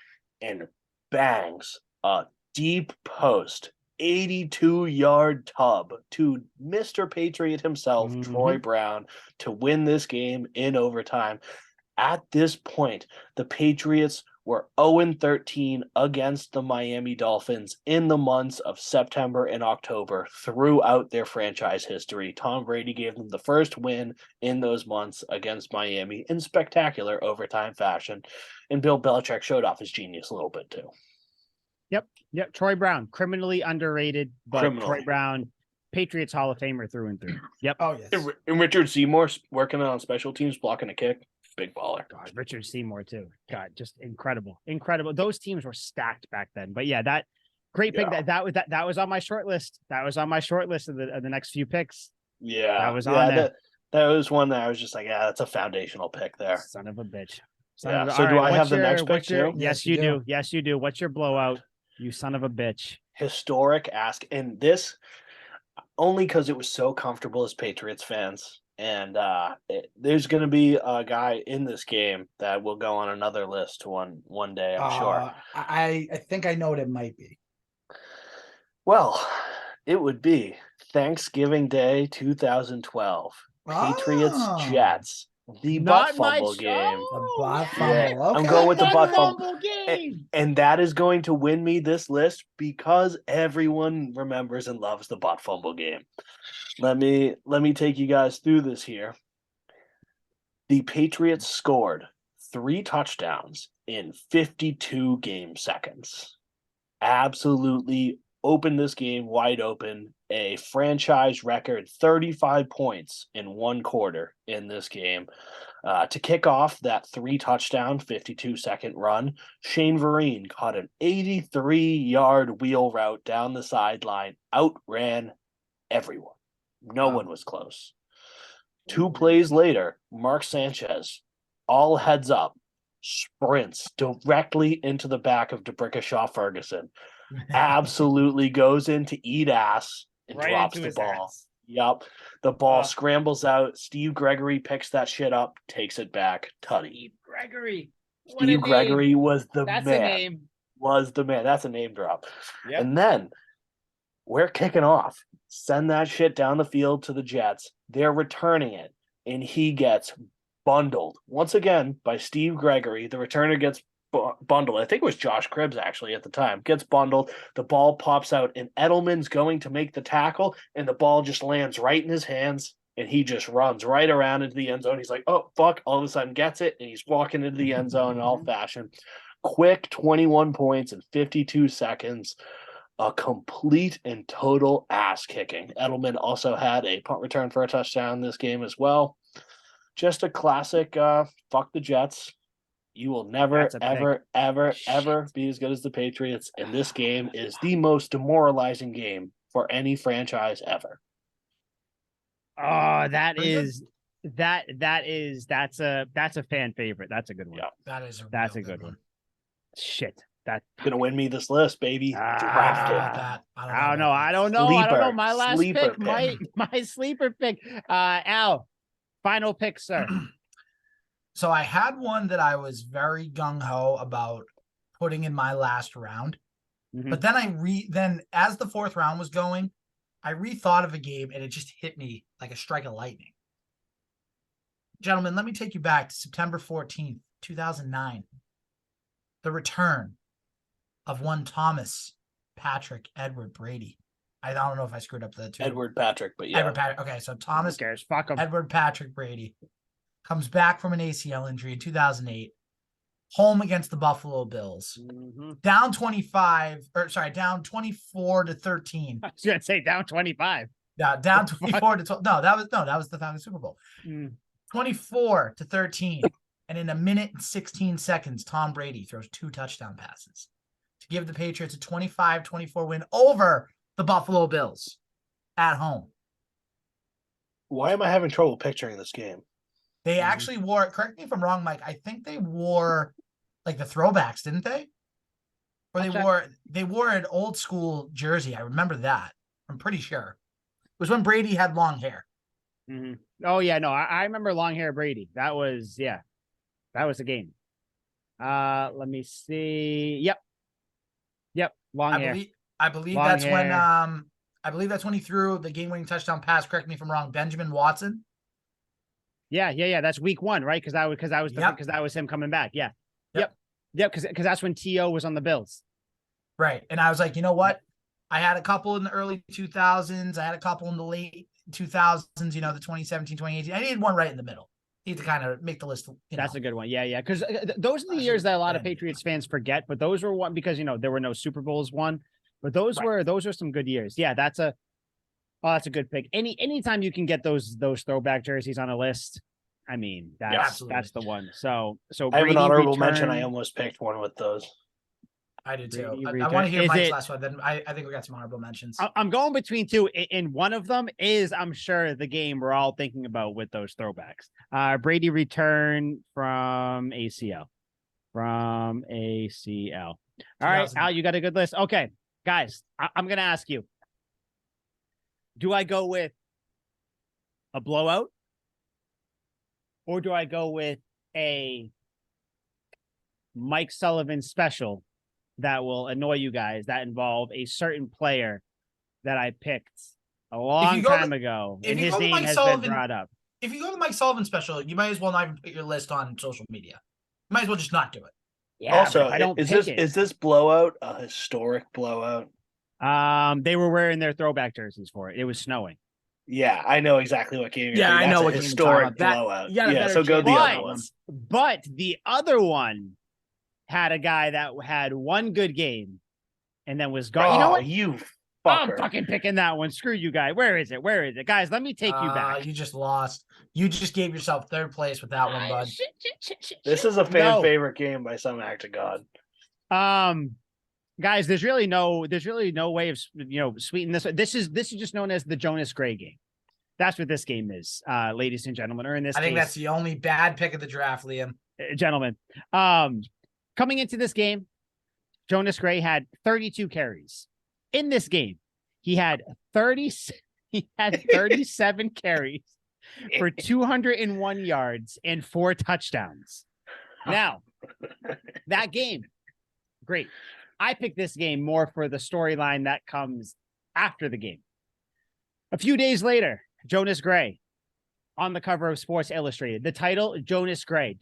S2: and bangs a deep post, 82-yard tub to Mr. Patriot himself, Troy Brown, to win this game in overtime. At this point, the Patriots were 0-13 against the Miami Dolphins in the months of September and October throughout their franchise history. Tom Brady gave them the first win in those months against Miami in spectacular overtime fashion, and Bill Belichick showed off his genius a little bit too.
S1: Yep. Troy Brown, criminally underrated, but Troy Brown, Patriots Hall of Famer through and through. Yep.
S3: Oh, yes.
S2: And Richard Seymour working on special teams, blocking a kick. Big baller.
S1: God, Richard Seymour too. God, just incredible. Those teams were stacked back then. But yeah, that great pick. That was on my short list. That was on my short list of the next few picks.
S2: Yeah,
S1: that was on there.
S2: That was one that I was just like, yeah, that's a foundational pick there.
S1: Son of a bitch.
S2: So do I have the next pick too?
S1: Yes, you do. Yes, you do. What's your blowout? You son of a bitch.
S2: Historic ask, and this only because it was so comfortable as Patriots fans. And there's going to be a guy in this game that will go on another list one day, I'm sure.
S3: I think I know what it might be.
S2: Well, it would be Thanksgiving Day 2012. Patriots Jets. The butt fumble game.
S3: The butt fumble.
S2: Yeah,
S3: okay.
S2: I'm going with the butt fumble
S1: game.
S2: And that is going to win me this list because everyone remembers and loves the butt fumble game. Let me take you guys through this here. The Patriots scored 3 touchdowns in 52 game seconds. Absolutely opened this game wide open. A franchise record 35 points in one quarter in this game. To kick off that 3-touchdown, 52-second run, Shane Vereen caught an 83-yard wheel route down the sideline, outran everyone. No one was close. 2 plays later, Mark Sanchez, all heads up, sprints directly into the back of DeBrickashaw Ferguson. Absolutely goes in to eat ass and
S1: right
S2: drops the ball.
S1: Ass.
S2: Yep. The ball scrambles out. Steve Gregory picks that shit up, takes it back. Tutty.
S1: Steve Gregory.
S2: Steve Gregory was the
S1: That's
S2: man.
S1: A name.
S2: Was the man. That's a name drop.
S1: Yep.
S2: And then we're kicking off. Send that shit down the field to the Jets. They're returning it. And he gets bundled once again by Steve Gregory. The returner gets bundled. I think it was Josh Cribbs actually at the time. Gets bundled. The ball pops out, and Edelman's going to make the tackle, and the ball just lands right in his hands, and he just runs right around into the end zone. He's like, oh, fuck. All of a sudden gets it, and he's walking into the end zone in all fashion. Quick 21 points in 52 seconds. A complete and total ass kicking. Edelman also had a punt return for a touchdown in this game as well. Just a classic fuck the Jets. You will never, ever be as good as the Patriots. And this game is the most demoralizing game for any franchise ever.
S1: Oh, that's a fan favorite. That's a good one.
S2: Yeah.
S1: That's a good one. Shit. That's
S2: gonna win me this list, baby.
S3: I
S1: don't know. I don't know. My last pick. My sleeper pick. Al, final pick, sir.
S3: So I had one that I was very gung-ho about putting in my last round. Mm-hmm. But then then as the 4th round was going, I rethought of a game and it just hit me like a strike of lightning. Gentlemen, let me take you back to September 14th, 2009. The return of one Thomas Patrick Edward Brady. I don't know if I screwed up the 2.
S2: Edward Patrick, but yeah.
S3: Edward Patrick. Okay, so Thomas
S1: Fuck him.
S3: Edward Patrick Brady comes back from an ACL injury in 2008, home against the Buffalo Bills, down 24 to 13.
S1: I was gonna say down 25.
S3: Yeah, down 24 to 12. No, that was the Falcons Super Bowl. 24 to 13, and in a minute and 16 seconds, Tom Brady throws 2 touchdown passes to give the Patriots a 25-24 win over the Buffalo Bills at home.
S2: Why am I having trouble picturing this game?
S3: They actually wore, correct me if I'm wrong, Mike, I think they wore like the throwbacks, didn't they? Or they wore an old school jersey. I remember that. I'm pretty sure. It was when Brady had long hair.
S1: Mhm. Oh yeah, no, I remember long hair Brady. That was a game. Let me see. Yep, long
S3: I
S1: hair,
S3: believe I believe
S1: long
S3: that's when
S1: hair.
S3: I believe that's when he threw the game-winning touchdown pass. Correct me if I'm wrong. Benjamin Watson.
S1: Yeah. That's week 1, right?
S3: Yep.
S1: Because that was him coming back. Yeah,
S3: Yep.
S1: yep. Because that's when To was on the Bills.
S3: Right. And I was like, you know what? I had a couple in the early 2000s. I had a couple in the late 2000s, the 2017, 2018. I needed one right in the middle. Need to kind of make the list,
S1: That's a good one. Yeah. Because those are the
S3: I
S1: years
S3: should've
S1: that a lot of
S3: ended.
S1: Patriots fans forget, but those were one because there were no Super Bowls won, but those
S3: Right.
S1: were some good years. Yeah, that's a good pick. Anytime you can get those throwback jerseys on a list, I mean that's the one. So
S2: I have an
S1: Brady
S2: honorable mention. I
S1: return.
S2: almost picked one with those.
S3: I do too.
S1: Brady
S3: I want
S1: return.
S3: to hear
S1: Is
S3: Mike's
S1: it?
S3: last one. Then I think we got some honorable mentions.
S1: I'm going between two, and one of them is, I'm sure, the game we're all thinking about with those throwbacks. Brady return from ACL. From ACL. All right,
S3: 2000.
S1: Al, you got a good list. Okay, guys, I'm going to ask you, do I go with a blowout or do I go with a Mike Sullivan special that will annoy you guys that involve a certain player that I picked a long time ago, and his name has been brought up?
S3: If you go to the Mike Sullivan special, you might as well not even put your list on social media. You might as well just not do it.
S1: Yeah, but
S2: Also,
S1: if I don't
S2: is
S1: pick
S2: this blowout a historic blowout?
S1: they were wearing their throwback jerseys for it. It was snowing.
S2: Yeah, I know exactly what game you're
S3: Yeah,
S2: thinking.
S3: I know
S2: That's a
S3: what game you're talking
S2: historic
S3: about. That-
S2: blowout.
S3: you got a
S2: Yeah,
S3: better
S2: so go
S3: chance
S2: the
S3: of
S2: other
S3: that
S2: one.
S1: But the other one had a guy that had one good game and then was gone. You know
S2: Oh,
S1: what?
S2: you
S1: I'm
S2: fucker.
S1: fucking picking that one. Screw you, guy. Where is it? Guys, let me take you back.
S3: You just lost. You just gave yourself third place with that one, bud.
S2: This is a fan favorite game by some act of God.
S1: Guys, there's really no way of sweetening this. This is just known as the Jonas Gray game. That's what this game is, ladies and gentlemen. Or in this
S3: I think
S1: case,
S3: that's the only bad pick of the draft, Liam.
S1: Gentlemen. Coming into this game, Jonas Gray had 32 carries. In this game, he had 37 carries for 201 yards and 4 touchdowns. Now, that game, great. I picked this game more for the storyline that comes after the game. A few days later, Jonas Gray on the cover of Sports Illustrated. The title, Jonas Gray, ...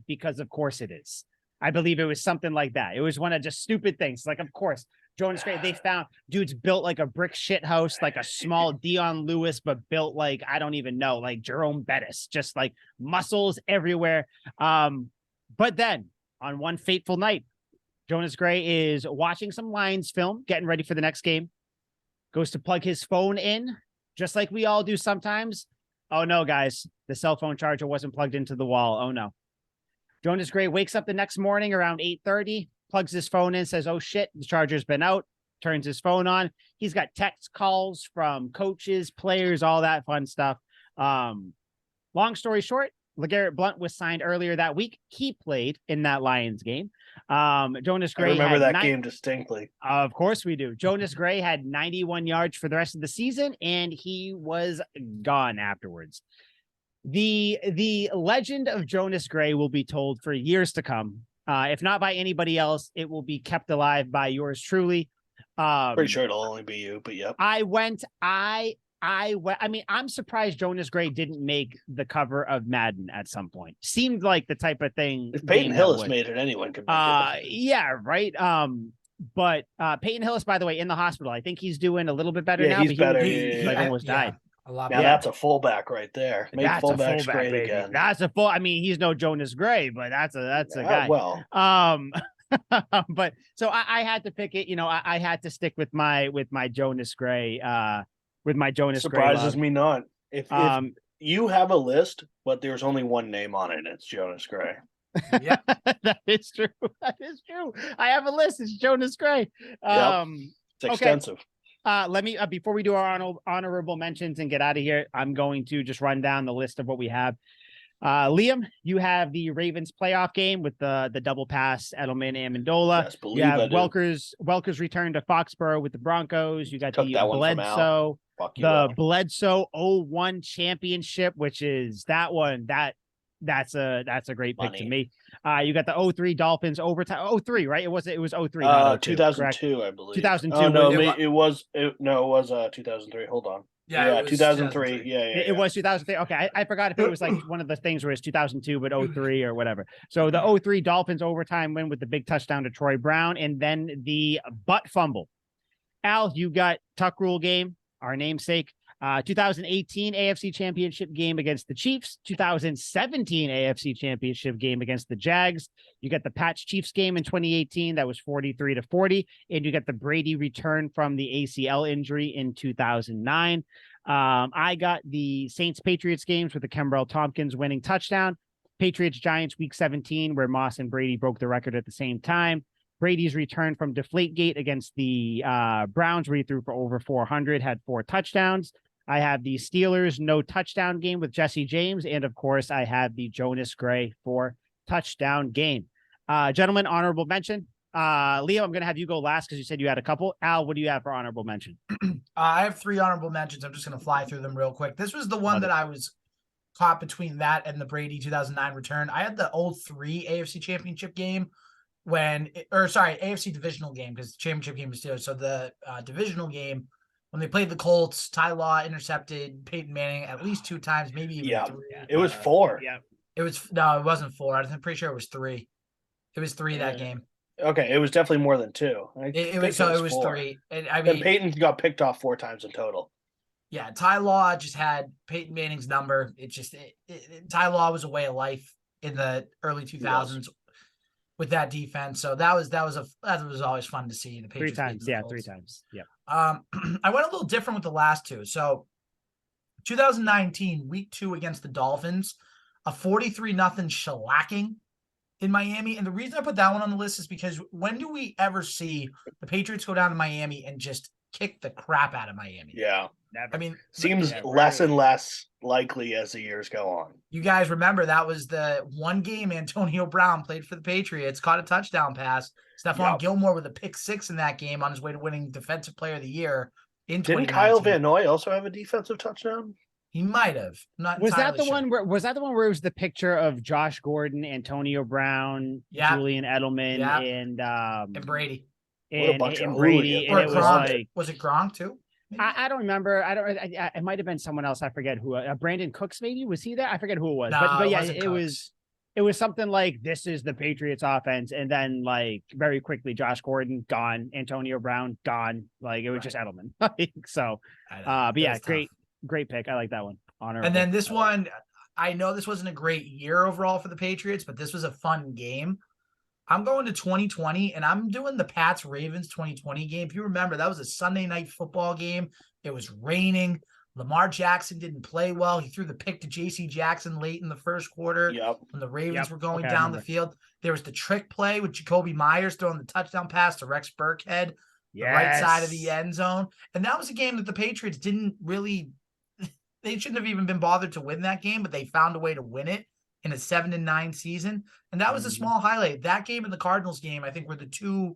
S1: because of course it is. I believe it was something like that. It was one of just stupid things. Like, of course, Jonas Gray, they found dude's built like a brick shit house, like a small Dion Lewis, but built like, I don't even know, like Jerome Bettis, just like muscles everywhere. But then on one fateful night, Jonas Gray is watching some Lions film, getting ready for the next game, goes to plug his phone in, just like we all do sometimes. Oh no, guys, the cell phone charger wasn't plugged into the wall. Oh no. Jonas Gray wakes up the next morning around 8:30, plugs his phone in, says, oh shit, the charger's been out, turns his phone on. He's got text calls from coaches, players, all that fun stuff. Long story short, LeGarrette Blount was signed earlier that week. He played in that Lions game. Jonas Gray,
S2: I remember that game distinctly.
S1: Of course we do. Jonas Gray had 91 yards for the rest of the season, and he was gone afterwards. The legend of Jonas Gray will be told for years to come. If not by anybody else, it will be kept alive by yours truly.
S2: Pretty sure it'll only be you, but yep.
S1: I mean, I'm surprised Jonas Gray didn't make the cover of Madden at some point. Seemed like the type of thing.
S2: If Peyton Hillis made it, anyone could make it.
S1: Yeah, right. But Peyton Hillis, by the way, in the hospital. I think he's doing a little bit better now.
S2: He's better.
S1: He almost died.
S3: A lot.
S2: Now that's a fullback right there. Make fullbacks great
S1: baby.
S2: again.
S1: That's a full. I mean, he's no Jonas Gray, but that's a guy.
S2: Well,
S1: but so I had to pick it. I had to stick with my Jonas Gray. With my Jonas Gray.
S2: Surprises me not. If you have a list, but there's only one name on it, and it's Jonas Gray.
S3: Yeah,
S1: that is true. That is true. I have a list. It's Jonas Gray.
S2: It's extensive.
S1: Okay. Let me before we do our honorable mentions and get out of here, I'm going to just run down the list of what we have. Liam, you have the Ravens playoff game with the double pass, Edelman, Amendola.
S2: Best
S1: You
S2: believe
S1: have
S2: I do.
S1: Welker's return to Foxborough with the Broncos. You got
S2: Took
S1: the
S2: that one from Al.
S1: Bledsoe,
S2: Fuck you,
S1: the
S2: Al.
S1: Bledsoe 01 championship, which is that one that's a great pick to me. You got the 03 Dolphins overtime. 03, right? It was 03, not 02,
S2: 2002,
S1: correct?
S2: I believe.
S1: 2002.
S2: Oh no,
S3: it
S2: it was 2003. Hold on.
S3: Yeah,
S2: Yeah, 2003. Yeah,
S1: It was 2003. Okay, I forgot if it was like one of the things where it's 2002, but 03 or whatever. So the 03 Dolphins overtime win with the big touchdown to Troy Brown, and then the butt fumble. Al, you got Tuck Rule game, our namesake. 2018 AFC Championship game against the Chiefs. 2017 AFC Championship game against the Jags. You got the Pats Chiefs game in 2018 that was 43-40, and you got the Brady return from the ACL injury in 2009. I got the Saints Patriots games with the Kembrell Tompkins winning touchdown. Patriots Giants week 17, where Moss and Brady broke the record at the same time. Brady's return from Deflategate against the Browns, where he threw for over 400, had 4 touchdowns. I have the Steelers no touchdown game with Jesse James. And of course, I have the Jonas Gray 4 touchdown game. Gentlemen, honorable mention. Leo, I'm going to have you go last because you said you had a couple. Al, what do you have for honorable mention?
S3: I have 3 honorable mentions. I'm just going to fly through them real quick. This was the one that I was caught between that and the Brady 2009 return. I had the 03 AFC Championship game AFC divisional game, because the championship game was Steelers. So the divisional game, when they played the Colts, Ty Law intercepted Peyton Manning at least 2 times, maybe even 3.
S2: It was 4.
S1: Yeah.
S3: It wasn't 4. I'm pretty sure it was 3. It was 3 that game.
S2: Okay, it was definitely more than 2.
S3: It was 3. And I mean,
S2: Peyton got picked off 4 times in total.
S3: Yeah, Ty Law just had Peyton Manning's number. Ty Law was a way of life in the early 2000s with that defense. So that was always fun to see. The Patriots
S1: 3 times, 3 times. Yeah.
S3: I went a little different with the last 2. So 2019 week 2 against the Dolphins, a 43-0 shellacking in Miami. And the reason I put that one on the list is because when do we ever see the Patriots go down to Miami and just kick the crap out of Miami?
S2: Yeah.
S1: Never.
S3: I mean,
S2: seems less and less likely as the years go on.
S3: You guys remember that was the one game Antonio Brown played for the Patriots, caught a touchdown pass. Stephon Gilmore with a pick 6 in that game on his way to winning Defensive Player of the Year in 2019.
S2: Didn't Kyle Van Noy also have a defensive touchdown?
S3: He might have.
S1: Was that the one where it was the picture of Josh Gordon, Antonio Brown, Julian Edelman, and
S3: Brady?
S2: And
S1: Brady. And it was like,
S3: was it Gronk too?
S1: I don't remember. It might have been someone else. I forget who. Brandon Cooks, maybe, was he there? I forget who it was.
S3: No,
S1: but yeah,
S3: Cooks.
S1: it was something like, this is the Patriots offense, and then like very quickly, Josh Gordon gone, Antonio Brown gone. Like it was just Edelman. So, but yeah, great pick. I like that one. Honorable.
S3: And then this one, I know this wasn't a great year overall for the Patriots, but this was a fun game. I'm going to 2020, and I'm doing the Pats Ravens 2020 game. If you remember, that was a Sunday night football game. It was raining. Lamar Jackson didn't play well. He threw the pick to J.C. Jackson late in the first quarter when the Ravens were going down the field. There was the trick play with Jacoby Myers throwing the touchdown pass to Rex Burkhead, the right side of the end zone. And that was a game that the Patriots didn't really – they shouldn't have even been bothered to win that game, but they found a way to win it in a 7-9 season. And that was a small highlight. That game and the Cardinals game, I think, were the 2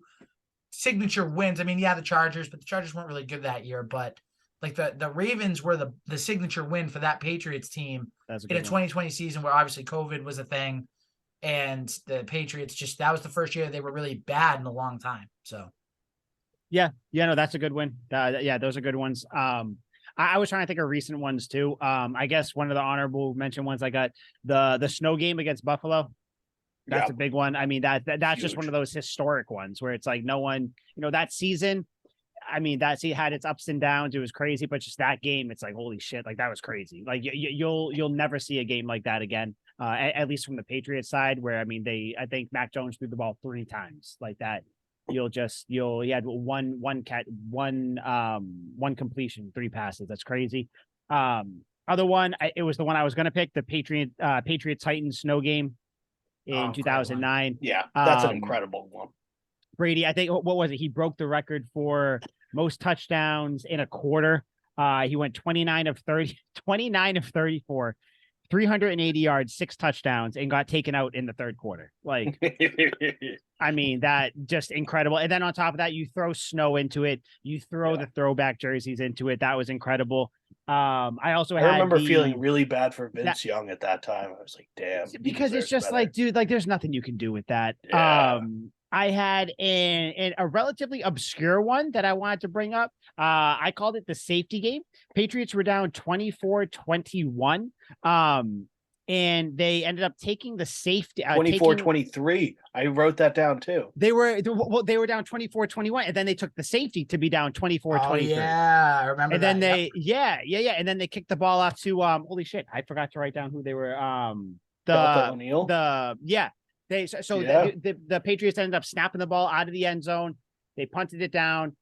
S3: signature wins. I mean, the Chargers, but the Chargers weren't really good that year. But like the Ravens were the signature win for that Patriots team in a 2020 season where obviously COVID was a thing. And the Patriots that was the first year they were really bad in a long time. So.
S1: Yeah, no, that's a good win. Yeah, those are good ones. I was trying to think of recent ones too. I guess one of the honorable mention ones I got the snow game against Buffalo. That's a big one. I mean, that's huge. Just one of those historic ones where it's like no one, that season. I mean, it had its ups and downs. It was crazy, but just that game, it's like, holy shit, like that was crazy. Like you'll never see a game like that again. At least from the Patriots side, where I mean, I think Mac Jones threw the ball 3 times like that. He had one completion, 3 passes. That's crazy. Other one, it was the one I was going to pick, the Patriots Titans snow game in 2009.
S2: Yeah, that's an incredible one.
S1: Brady, I think, what was it? He broke the record for most touchdowns in a quarter. He went 29 of 34, 380 yards, 6 touchdowns, and got taken out in the third quarter. Like, I mean, that just incredible. And then on top of that, you throw snow into it. You throw the throwback jerseys into it. That was incredible. I also
S2: remember feeling really bad for Vince Young at that time. I was like, damn.
S1: Because it's just
S2: better.
S1: like, dude, like there's nothing you can do with that.
S2: Yeah.
S1: I had a relatively obscure one that I wanted to bring up. I called it the safety game. Patriots were down 24-21. And they ended up taking the safety
S2: 24-23. I wrote that down too.
S1: They were down 24-21, and then they took the safety to be down 24-23.
S3: Oh, yeah, I remember.
S1: And then and then they kicked the ball off to holy shit, I forgot to write down who they were.
S2: Delta O'Neal.
S1: The Patriots ended up snapping the ball out of the end zone. They punted it down,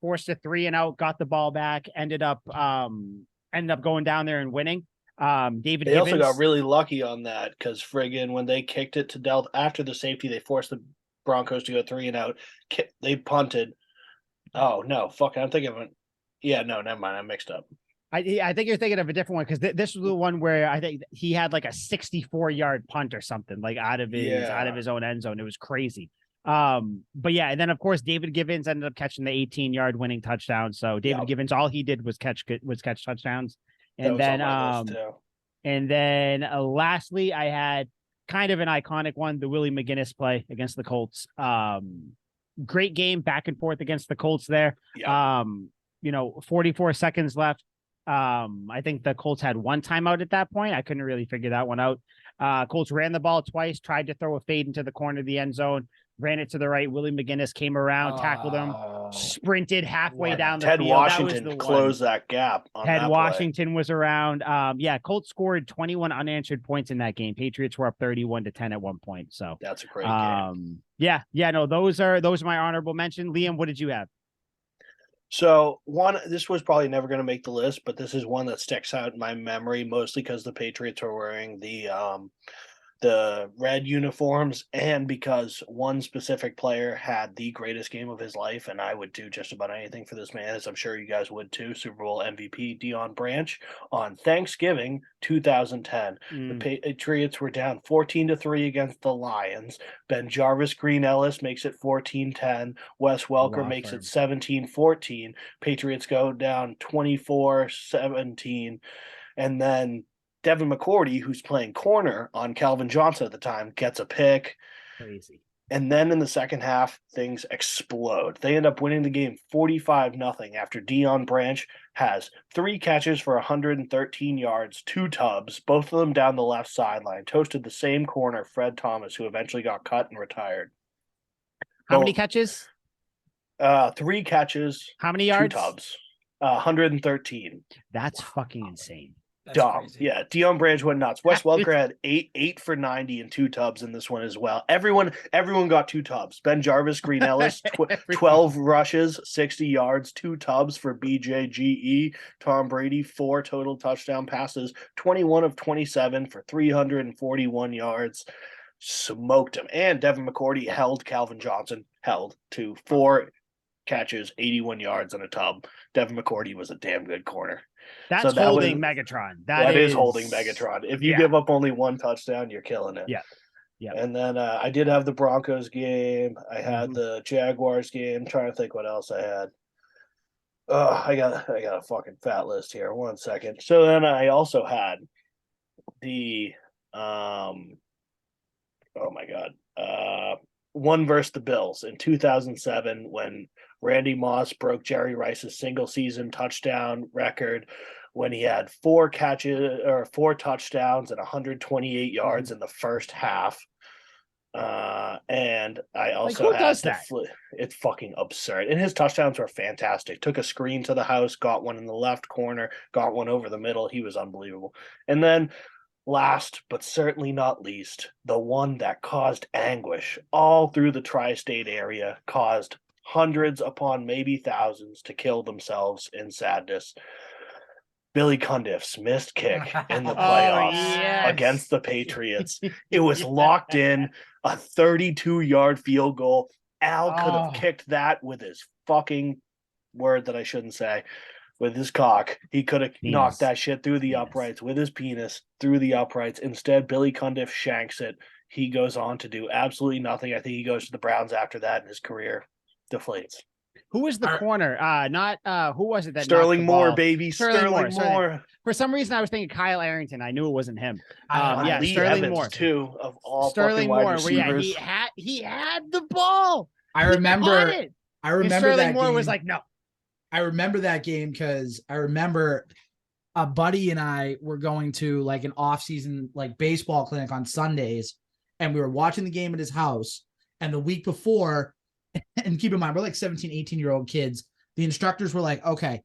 S1: forced a 3-and-out, got the ball back, ended up going down there and winning. David Gibbons
S2: also got really lucky on that because friggin' when they kicked it to Delta after the safety, they forced the Broncos to go 3-and-out. They punted. Oh no, fuck! I'm thinking of it. Yeah, no, never mind. I'm mixed up.
S1: I think you're thinking of a different one because this was the one where I think he had like a 64-yard punt or something like out of his own end zone. It was crazy. But yeah, and then of course David Gibbons ended up catching the 18-yard winning touchdown. So David Gibbons, all he did was catch touchdowns. And then lastly, I had kind of an iconic one, the Willie McGinnis play against the Colts. Great game back and forth against the Colts there. Yep. 44 seconds left. I think the Colts had one timeout at that point. I couldn't really figure that one out. Colts ran the ball twice, tried to throw a fade into the corner of the end zone, ran it to the right. Willie McGinnis came around, tackled him, sprinted halfway down the field.
S2: Ted Washington closed that gap.
S1: Ted Washington was around. Colts scored 21 unanswered points in that game. Patriots were up 31-10 at one point. So
S2: that's a great game.
S1: Those are my honorable mention. Liam, what did you have?
S2: So this was probably never going to make the list, but this is one that sticks out in my memory, mostly because the Patriots are wearing the red uniforms and because one specific player had the greatest game of his life, and I would do just about anything for this man, as I'm sure you guys would too. Super Bowl MVP Deion Branch on Thanksgiving 2010. The Patriots were down 14-3 against the Lions. Ben Jarvis Green Ellis makes it 14-10. Wes Welker makes it 17-14. Patriots go down 24-17, and then Devin McCourty, who's playing corner on Calvin Johnson at the time, gets a pick.
S1: Crazy.
S2: And then in the second half, things explode. They end up winning the game 45-0 after Deion Branch has 3 catches for 113 yards, 2 tubs, both of them down the left sideline, toasted the same corner, Fred Thomas, who eventually got cut and retired.
S1: How many catches?
S2: 3 catches.
S1: How many yards?
S2: 2 tubs. 113.
S1: That's fucking insane.
S2: Dumb. Crazy. Yeah, Deion Branch went nuts. Wes Welker had 8 for 90 and 2 tubs in this one as well. Everyone got 2 tubs. Ben Jarvis, Green Ellis, 12 rushes, 60 yards, 2 tubs for BJGE. Tom Brady, 4 total touchdown passes, 21 of 27 for 341 yards. Smoked him. And Devin McCourty held Calvin Johnson, to 4 catches, 81 yards and a tub. Devin McCourty was a damn good corner.
S1: That's holding Megatron.
S2: That is holding Megatron. If you give up only 1 touchdown, you're killing it.
S1: Yeah. Yeah.
S2: And then I did have the Broncos game. I had the Jaguars game. I'm trying to think what else I had. Oh, I got a fucking fat list here. 1 second. So then I also had the one versus the Bills in 2007 when Randy Moss broke Jerry Rice's single season touchdown record when he had 4 touchdowns and 128 yards in the first half. And I also had it's fucking absurd. And his touchdowns were fantastic. Took a screen to the house, got one in the left corner, got one over the middle. He was unbelievable. And then last, but certainly not least, the one that caused anguish all through the tri-state area, caused hundreds upon maybe thousands to kill themselves in sadness. Billy Cundiff's missed kick in the playoffs against the Patriots. It was locked in, a 32-yard field goal. Al could have kicked that with his fucking word that I shouldn't say. with his cock. He could have knocked
S1: Penis.
S2: that shit through the
S1: Penis.
S2: uprights with his penis, through the uprights. Instead, Billy Cundiff shanks it. He goes on to do absolutely nothing. I think he goes to the Browns after that, and his career deflates.
S1: Who was the corner? Not who was it that
S2: Sterling
S1: knocked the
S2: Moore,
S1: ball?
S2: baby. Sterling Moore.
S1: For some reason, I was thinking Kyle Arrington. I knew it wasn't him. Yeah,
S2: Lee
S1: Sterling
S2: Evans,
S1: Moore.
S2: too, of all
S1: Sterling
S2: fucking wide
S1: Moore, where yeah,
S2: receivers.
S1: he had the ball.
S3: I
S1: He
S3: remember
S1: caught it.
S3: I
S1: And
S3: remember
S1: Sterling
S3: that
S1: Moore
S3: game.
S1: was like, no.
S3: I remember that game because I remember a buddy and I were going to like an off-season like baseball clinic on Sundays, and we were watching the game at his house. And the week before, and keep in mind, we're like 17, 18-year-old kids. The instructors were like, okay,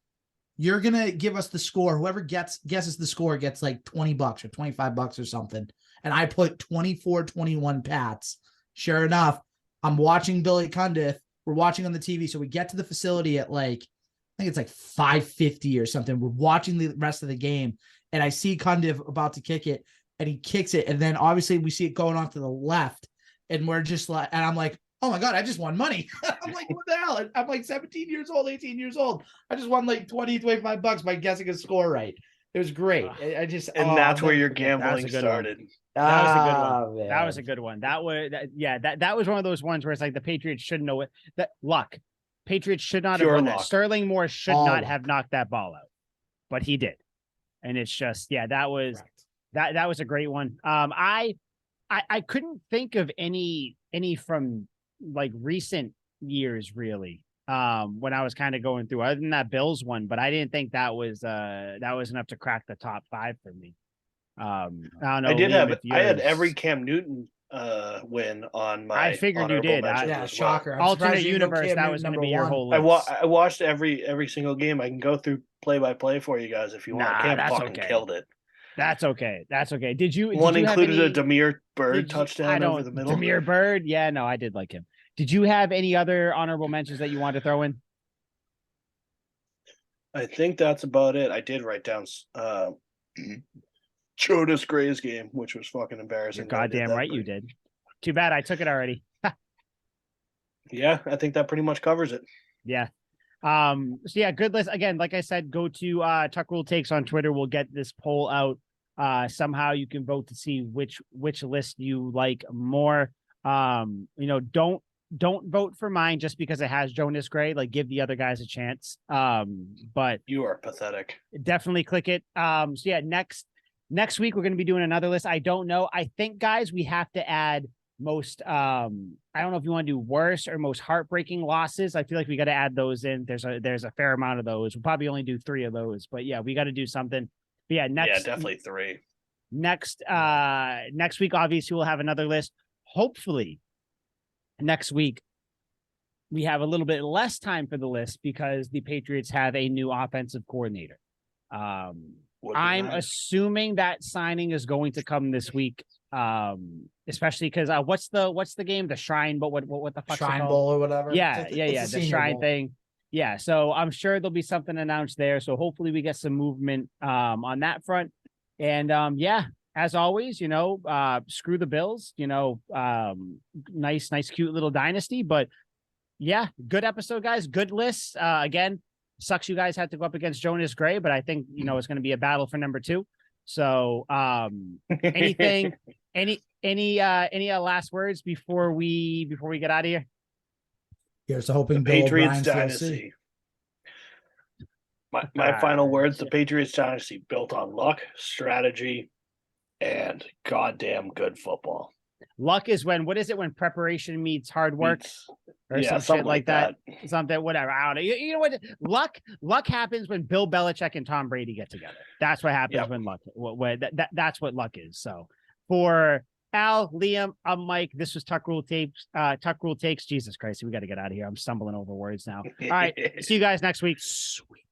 S3: you're going to give us the score. Whoever guesses the score gets like $20 or $25 or something. And I put 24-21 Pats. Sure enough, I'm watching Billy Cundiff. We're watching on the TV. So we get to the facility at like, I think it's like 5:50 or something. We're watching the rest of the game. And I see Cundiff about to kick it, and he kicks it. And then obviously we see it going off to the left. And we're just like, and I'm like, oh my God, I just won money. I'm like, what the hell? And I'm like 17 years old, 18 years old. I just won like $20-25 by guessing a score right. It was great. I just,
S2: and that's where your gambling
S1: good
S2: started.
S1: That was a good one.
S3: Man.
S1: That was a good one. That was one of those ones where it's like the Patriots should know it. That luck. Patriots should not
S2: Pure
S1: have won
S2: luck.
S1: that. Sterling Moore should
S3: All
S1: not
S3: luck.
S1: have knocked that ball out, but he did. And it's just, that was
S3: Correct.
S1: that was a great one. I couldn't think of any from like recent years really. When I was kind of going through, other than that Bills one, but I didn't think that was enough to crack the top 5 for me. I don't know.
S2: I did
S1: Liam,
S2: have.
S1: if
S2: I had
S1: yours-
S2: every Cam Newton win on my.
S1: I figured you
S2: honorable
S1: did.
S2: mentions
S3: Yeah,
S2: as well.
S3: shocker. I'm
S1: alternate
S3: surprised you didn't go
S1: universe.
S3: Cam
S1: That
S3: Newton
S1: was going to
S3: number
S1: be your
S3: one.
S1: whole
S2: I
S1: list.
S2: I watched every single game. I can go through play by play for you guys if you want.
S1: Nah,
S2: Cam
S1: that's
S2: fucking
S1: okay.
S2: killed it.
S1: That's okay. That's okay. Did you?
S2: One
S1: did you have
S2: included a
S1: any-
S2: Demir Bird
S1: did you- I
S2: touchdown
S1: don't.
S2: over the middle.
S1: Demir Bird. Yeah, no, I did like him. Did you have any other honorable mentions that you wanted to throw in?
S2: I think that's about it. I did write down Jonas Gray's game, which was fucking embarrassing.
S1: You're
S2: that I did
S1: goddamn
S2: that,
S1: right
S2: but
S1: you did. Too bad I took it already.
S2: Yeah, I think that pretty much covers it.
S1: Yeah. So yeah, good list. Again, like I said, go to Tuck Rule Takes on Twitter. We'll get this poll out. Somehow you can vote to see which list you like more. Don't vote for mine just because it has Jonas Gray. Like, give the other guys a chance. But
S2: You are pathetic.
S1: definitely click it. So yeah, next week we're going to be doing another list. I don't know. I think, guys, we have to add most I don't know if you want to do worst or most heartbreaking losses. I feel like we got to add those in. There's a fair amount of those. We'll probably only do 3 of those, but yeah, we got to do something. But yeah,
S2: Definitely 3.
S1: next week obviously we'll have another list. Hopefully next week we have a little bit less time for the list because the Patriots have a new offensive coordinator.
S2: Would be
S1: I'm
S2: nice.
S1: assuming that signing is going to come this week. Especially because what's the game? The Shrine, but what the fuck?
S3: Shrine Bowl or whatever.
S1: Yeah,
S3: It's
S1: the
S3: Senior
S1: Shrine
S3: Bowl.
S1: thing. Yeah, so I'm sure there'll be something announced there. So hopefully we get some movement on that front. And as always, screw the Bills. Nice, cute little dynasty. But yeah, good episode, guys. Good list. Again, sucks you guys had to go up against Jonas Gray, but I think it's going to be a battle for number 2. So anything, any last words before we get out of here?
S3: Here's to hoping
S2: The
S3: Bill
S2: Patriots
S3: O'Brien's TLC.
S2: dynasty. My final words: the Patriots dynasty built on luck, strategy, and goddamn good football.
S1: Luck is when preparation meets hard work or some
S2: something
S1: shit like that. Something, whatever. I don't know. You know what? Luck happens when Bill Belichick and Tom Brady get together. That's what happens when luck. That's what luck is. So for Al, Liam, I'm Mike. This was Tuck Rule Tapes. Tuck Rule Takes. Jesus Christ, we got to get out of here. I'm stumbling over words now. All right. See you guys next week.
S2: Sweet.